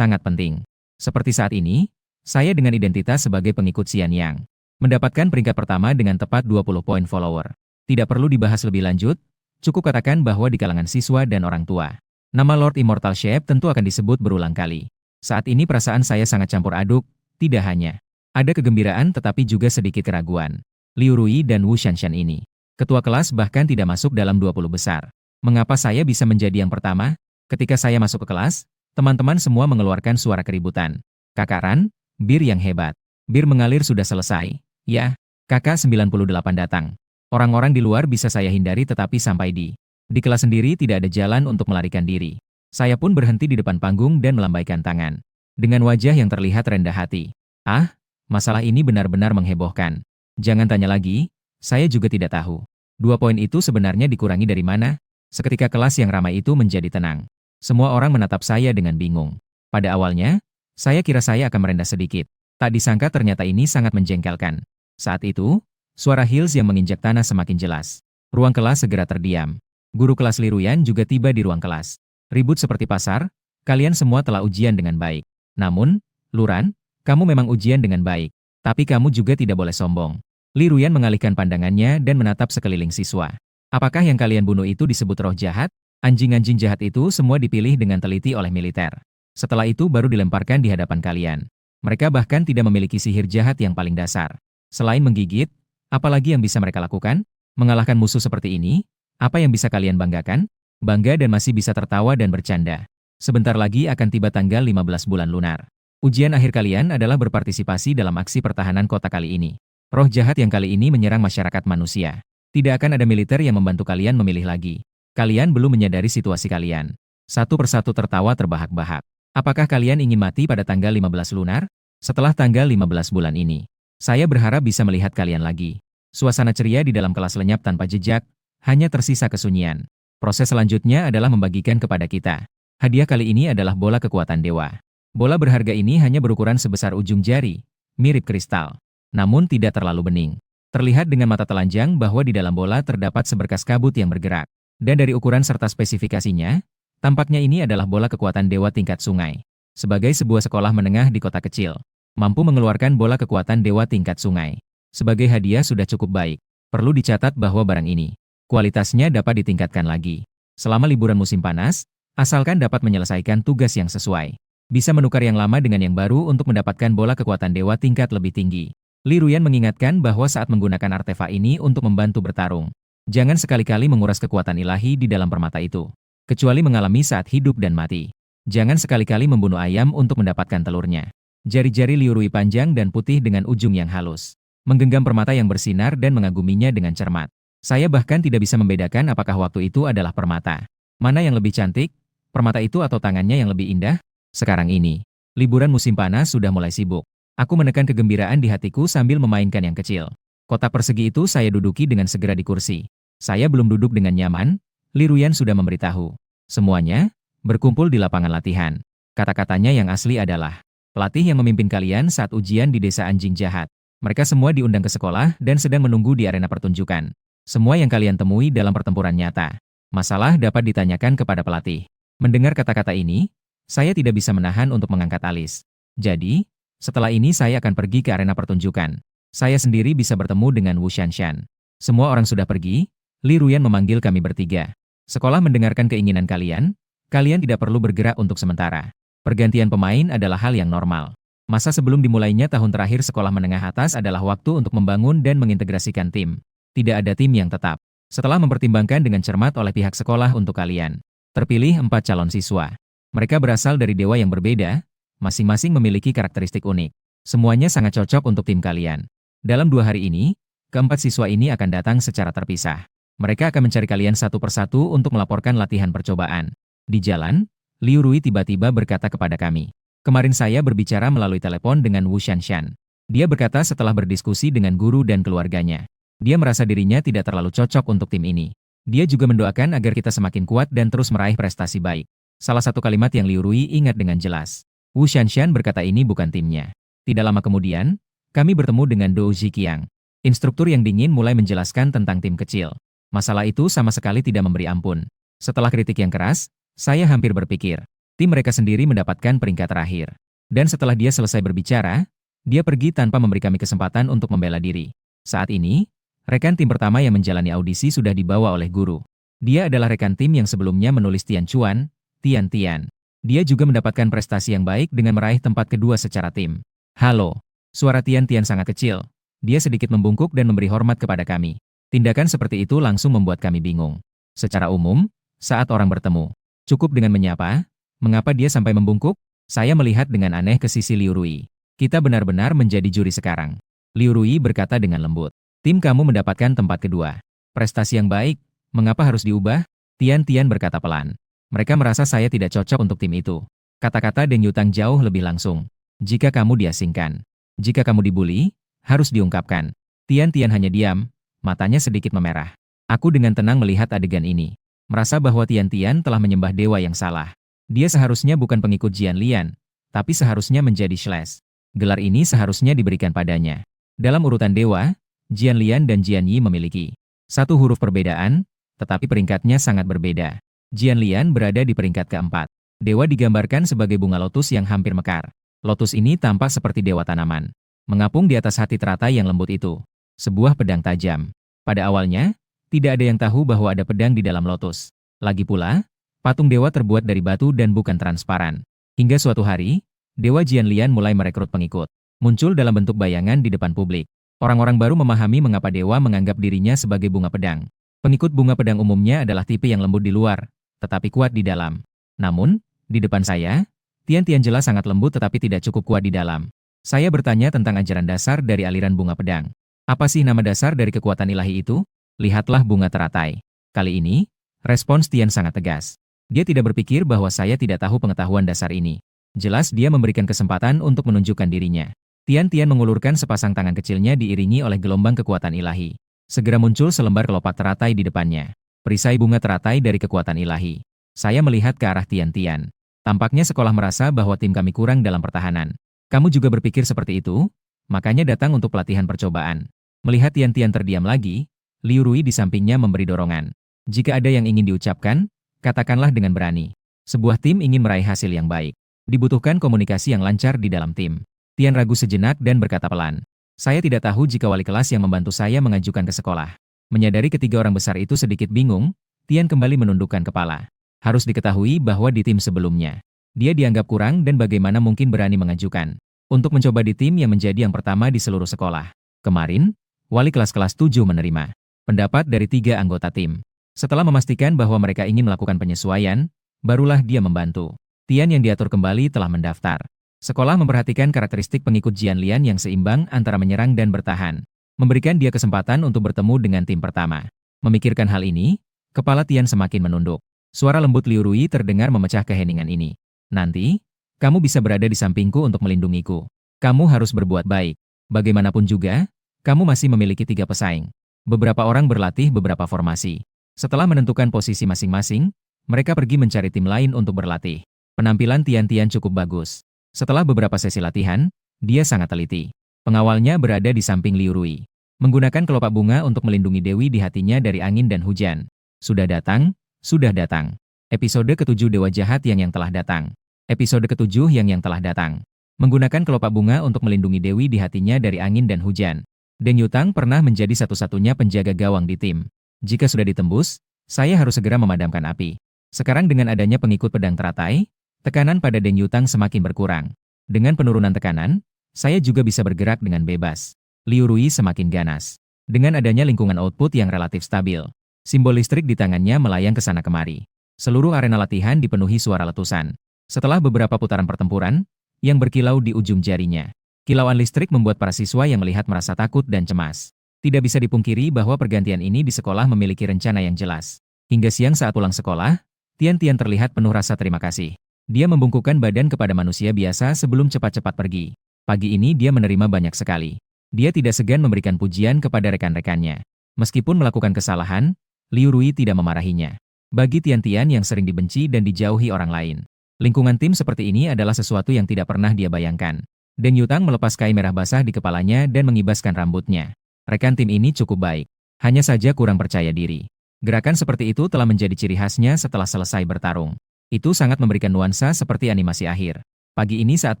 Speaker 1: penting. Seperti saat ini, saya dengan identitas sebagai pengikut Xian Yang mendapatkan peringkat pertama dengan tepat 20 poin follower. Tidak perlu dibahas lebih lanjut, cukup katakan bahwa di kalangan siswa dan orang tua, nama Lord Immortal Shape tentu akan disebut berulang kali. Saat ini perasaan saya sangat campur aduk, tidak hanya ada kegembiraan tetapi juga sedikit keraguan. Liu Rui dan Wu Shanshan ini, ketua kelas bahkan tidak masuk dalam 20 besar. Mengapa saya bisa menjadi yang pertama? Ketika saya masuk ke kelas, teman-teman semua mengeluarkan suara keributan. Kakak Ran, bir yang hebat. Bir mengalir sudah selesai. Ya, kakak 98 datang. Orang-orang di luar bisa saya hindari tetapi sampai di kelas sendiri tidak ada jalan untuk melarikan diri. Saya pun berhenti di depan panggung dan melambaikan tangan. Dengan wajah yang terlihat rendah hati. Ah, masalah ini benar-benar menghebohkan. Jangan tanya lagi, saya juga tidak tahu. 2 poin itu sebenarnya dikurangi dari mana? Seketika kelas yang ramai itu menjadi tenang. Semua orang menatap saya dengan bingung. Pada awalnya, saya kira saya akan merendah sedikit. Tak disangka ternyata ini sangat menjengkelkan. Saat itu, suara Hills yang menginjak tanah semakin jelas. Ruang kelas segera terdiam. Guru kelas Liruyan juga tiba di ruang kelas. Ribut seperti pasar, kalian semua telah ujian dengan baik. Namun, Luran, kamu memang ujian dengan baik. Tapi kamu juga tidak boleh sombong. Liruyan mengalihkan pandangannya dan menatap sekeliling siswa. Apakah yang kalian bunuh itu disebut roh jahat? Anjing-anjing jahat itu semua dipilih dengan teliti oleh militer. Setelah itu baru dilemparkan di hadapan kalian. Mereka bahkan tidak memiliki sihir jahat yang paling dasar. Selain menggigit, apalagi yang bisa mereka lakukan? Mengalahkan musuh seperti ini? Apa yang bisa kalian banggakan? Bangga dan masih bisa tertawa dan bercanda. Sebentar lagi akan tiba tanggal 15 bulan lunar. Ujian akhir kalian adalah berpartisipasi dalam aksi pertahanan kota kali ini. Roh jahat yang kali ini menyerang masyarakat manusia. Tidak akan ada militer yang membantu kalian memilih lagi. Kalian belum menyadari situasi kalian. Satu persatu tertawa terbahak-bahak. Apakah kalian ingin mati pada tanggal 15 lunar? Setelah tanggal 15 bulan ini, saya berharap bisa melihat kalian lagi. Suasana ceria di dalam kelas lenyap tanpa jejak, hanya tersisa kesunyian. Proses selanjutnya adalah membagikan kepada kita. Hadiah kali ini adalah bola kekuatan dewa. Bola berharga ini hanya berukuran sebesar ujung jari, mirip kristal. Namun tidak terlalu bening. Terlihat dengan mata telanjang bahwa di dalam bola terdapat seberkas kabut yang bergerak. Dan dari ukuran serta spesifikasinya, tampaknya ini adalah bola kekuatan dewa tingkat sungai. Sebagai sebuah sekolah menengah di kota kecil, mampu mengeluarkan bola kekuatan dewa tingkat sungai. Sebagai hadiah sudah cukup baik. Perlu dicatat bahwa barang ini kualitasnya dapat ditingkatkan lagi. Selama liburan musim panas, asalkan dapat menyelesaikan tugas yang sesuai. Bisa menukar yang lama dengan yang baru untuk mendapatkan bola kekuatan dewa tingkat lebih tinggi. Liruyan mengingatkan bahwa saat menggunakan artefak ini untuk membantu bertarung, jangan sekali-kali menguras kekuatan ilahi di dalam permata itu. Kecuali mengalami saat hidup dan mati. Jangan sekali-kali membunuh ayam untuk mendapatkan telurnya. Jari-jari Liu Rui panjang dan putih dengan ujung yang halus. Menggenggam permata yang bersinar dan mengaguminya dengan cermat. Saya bahkan tidak bisa membedakan apakah waktu itu adalah permata. Mana yang lebih cantik, permata itu atau tangannya yang lebih indah? Sekarang ini, liburan musim panas sudah mulai sibuk. Aku menekan kegembiraan di hatiku sambil memainkan yang kecil. Kotak persegi itu saya duduki dengan segera di kursi. Saya belum duduk dengan nyaman, Liruyan sudah memberitahu. Semuanya berkumpul di lapangan latihan. Kata-katanya yang asli adalah, pelatih yang memimpin kalian saat ujian di Desa Anjing Jahat. Mereka semua diundang ke sekolah dan sedang menunggu di arena pertunjukan. Semua yang kalian temui dalam pertempuran nyata. Masalah dapat ditanyakan kepada pelatih. Mendengar kata-kata ini, Saya tidak bisa menahan untuk mengangkat alis. Jadi, setelah ini saya akan pergi ke arena pertunjukan. Saya sendiri bisa bertemu dengan Wu Shanshan. Semua orang sudah pergi, Li Ruyan memanggil kami bertiga. Sekolah mendengarkan keinginan kalian tidak perlu bergerak untuk sementara. Pergantian pemain adalah hal yang normal. Masa sebelum dimulainya tahun terakhir sekolah menengah atas adalah waktu untuk membangun dan mengintegrasikan tim. Tidak ada tim yang tetap. Setelah mempertimbangkan dengan cermat oleh pihak sekolah untuk kalian, terpilih 4 calon siswa. Mereka berasal dari dewa yang berbeda, masing-masing memiliki karakteristik unik. Semuanya sangat cocok untuk tim kalian. Dalam 2 hari ini, keempat siswa ini akan datang secara terpisah. Mereka akan mencari kalian satu persatu untuk melaporkan latihan percobaan. Di jalan, Liu Rui tiba-tiba berkata kepada kami. Kemarin saya berbicara melalui telepon dengan Wu Shanshan. Dia berkata setelah berdiskusi dengan guru dan keluarganya. Dia merasa dirinya tidak terlalu cocok untuk tim ini. Dia juga mendoakan agar kita semakin kuat dan terus meraih prestasi baik. Salah satu kalimat yang Liu Rui ingat dengan jelas. Wu Shanshan berkata ini bukan timnya. Tidak lama kemudian, kami bertemu dengan Dou Ziqiang. Instruktur yang dingin mulai menjelaskan tentang tim kecil. Masalah itu sama sekali tidak memberi ampun. Setelah kritik yang keras, saya hampir berpikir, tim mereka sendiri mendapatkan peringkat terakhir. Dan setelah dia selesai berbicara, dia pergi tanpa memberi kami kesempatan untuk membela diri. Saat ini, rekan tim pertama yang menjalani audisi sudah dibawa oleh guru. Dia adalah rekan tim yang sebelumnya menulis Tian Chuan, Tian Tian. Dia juga mendapatkan prestasi yang baik dengan meraih tempat kedua secara tim. Halo. Suara Tian Tian sangat kecil. Dia sedikit membungkuk dan memberi hormat kepada kami. Tindakan seperti itu langsung membuat kami bingung. Secara umum, saat orang bertemu, cukup dengan menyapa. Mengapa dia sampai membungkuk? Saya melihat dengan aneh ke sisi Liu Rui. Kita benar-benar menjadi juri sekarang. Liu Rui berkata dengan lembut. Tim kamu mendapatkan tempat kedua. Prestasi yang baik, mengapa harus diubah? Tian Tian berkata pelan. Mereka merasa saya tidak cocok untuk tim itu. Kata-kata Deng Yutang jauh lebih langsung. Jika kamu diasingkan. Jika kamu dibully, harus diungkapkan. Tian Tian hanya diam, matanya sedikit memerah. Aku dengan tenang melihat adegan ini. Merasa bahwa Tian Tian telah menyembah dewa yang salah. Dia seharusnya bukan pengikut Jian Lian, tapi seharusnya menjadi Slash. Gelar ini seharusnya diberikan padanya. Dalam urutan dewa, Jian Lian dan Jian Yi memiliki satu huruf perbedaan, tetapi peringkatnya sangat berbeda. Jian Lian berada di peringkat keempat. Dewa digambarkan sebagai bunga lotus yang hampir mekar. Lotus ini tampak seperti dewa tanaman. Mengapung di atas hati teratai yang lembut itu. Sebuah pedang tajam. Pada awalnya, tidak ada yang tahu bahwa ada pedang di dalam lotus. Lagi pula, patung dewa terbuat dari batu dan bukan transparan. Hingga suatu hari, Dewa Jian Lian mulai merekrut pengikut. Muncul dalam bentuk bayangan di depan publik. Orang-orang baru memahami mengapa dewa menganggap dirinya sebagai bunga pedang. Pengikut bunga pedang umumnya adalah tipe yang lembut di luar, tetapi kuat di dalam. Namun, di depan saya, Tian Tian jelas sangat lembut tetapi tidak cukup kuat di dalam. Saya bertanya tentang ajaran dasar dari aliran bunga pedang. Apa sih nama dasar dari kekuatan ilahi itu? Lihatlah bunga teratai. Kali ini, respons Tian sangat tegas. Dia tidak berpikir bahwa saya tidak tahu pengetahuan dasar ini. Jelas dia memberikan kesempatan untuk menunjukkan dirinya. Tian Tian mengulurkan sepasang tangan kecilnya diiringi oleh gelombang kekuatan ilahi. Segera muncul selembar kelopak teratai di depannya. Perisai bunga teratai dari kekuatan ilahi. Saya melihat ke arah Tian Tian. Tampaknya sekolah merasa bahwa tim kami kurang dalam pertahanan. Kamu juga berpikir seperti itu? Makanya datang untuk pelatihan percobaan. Melihat Tian Tian terdiam lagi, Liu Rui di sampingnya memberi dorongan. Jika ada yang ingin diucapkan, katakanlah dengan berani. Sebuah tim ingin meraih hasil yang baik. Dibutuhkan komunikasi yang lancar di dalam tim. Tian ragu sejenak dan berkata pelan. Saya tidak tahu jika wali kelas yang membantu saya mengajukan ke sekolah. Menyadari ketiga orang besar itu sedikit bingung, Tian kembali menundukkan kepala. Harus diketahui bahwa di tim sebelumnya, dia dianggap kurang dan bagaimana mungkin berani mengajukan. Untuk mencoba di tim yang menjadi yang pertama di seluruh sekolah. Kemarin, wali kelas-kelas 7 menerima pendapat dari 3 anggota tim. Setelah memastikan bahwa mereka ingin melakukan penyesuaian, barulah dia membantu. Tian yang diatur kembali telah mendaftar. Sekolah memperhatikan karakteristik pengikut Jian Lian yang seimbang antara menyerang dan bertahan. Memberikan dia kesempatan untuk bertemu dengan tim pertama. Memikirkan hal ini, kepala Tian semakin menunduk. Suara lembut Liu Rui terdengar memecah keheningan ini. Nanti, kamu bisa berada di sampingku untuk melindungiku. Kamu harus berbuat baik. Bagaimanapun juga, kamu masih memiliki 3 pesaing. Beberapa orang berlatih beberapa formasi. Setelah menentukan posisi masing-masing, mereka pergi mencari tim lain untuk berlatih. Penampilan Tian Tian cukup bagus. Setelah beberapa sesi latihan, dia sangat teliti. Pengawalnya berada di samping Liu Rui. Menggunakan kelopak bunga untuk melindungi Dewi di hatinya dari angin dan hujan. Sudah datang, sudah datang. Episode ke-7 Dewa Jahat yang telah datang. Episode ketujuh yang telah datang. Menggunakan kelopak bunga untuk melindungi Dewi di hatinya dari angin dan hujan. Deng Yutang pernah menjadi satu-satunya penjaga gawang di tim. Jika sudah ditembus, saya harus segera memadamkan api. Sekarang dengan adanya pengikut pedang teratai, tekanan pada Deng Yutang semakin berkurang. Dengan penurunan tekanan, saya juga bisa bergerak dengan bebas. Liu Rui semakin ganas. Dengan adanya lingkungan output yang relatif stabil, simbol listrik di tangannya melayang ke sana kemari. Seluruh arena latihan dipenuhi suara letusan. Setelah beberapa putaran pertempuran, yang berkilau di ujung jarinya. Kilauan listrik membuat para siswa yang melihat merasa takut dan cemas. Tidak bisa dipungkiri bahwa pergantian ini di sekolah memiliki rencana yang jelas. Hingga siang saat pulang sekolah, Tian Tian terlihat penuh rasa terima kasih. Dia membungkukkan badan kepada manusia biasa sebelum cepat-cepat pergi. Pagi ini dia menerima banyak sekali. Dia tidak segan memberikan pujian kepada rekan-rekannya. Meskipun melakukan kesalahan, Liu Rui tidak memarahinya. Bagi Tian Tian yang sering dibenci dan dijauhi orang lain, lingkungan tim seperti ini adalah sesuatu yang tidak pernah dia bayangkan. Deng Yutang melepas kain merah basah di kepalanya dan mengibaskan rambutnya. Rekan tim ini cukup baik. Hanya saja kurang percaya diri. Gerakan seperti itu telah menjadi ciri khasnya setelah selesai bertarung. Itu sangat memberikan nuansa seperti animasi akhir. Pagi ini saat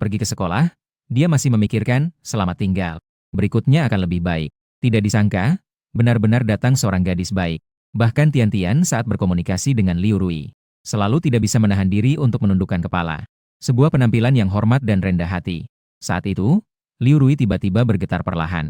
Speaker 1: pergi ke sekolah, dia masih memikirkan, selamat tinggal. Berikutnya akan lebih baik. Tidak disangka, benar-benar datang seorang gadis baik. Bahkan Tian Tian saat berkomunikasi dengan Liu Rui selalu tidak bisa menahan diri untuk menundukkan kepala. Sebuah penampilan yang hormat dan rendah hati. Saat itu, Liu Rui tiba-tiba bergetar perlahan.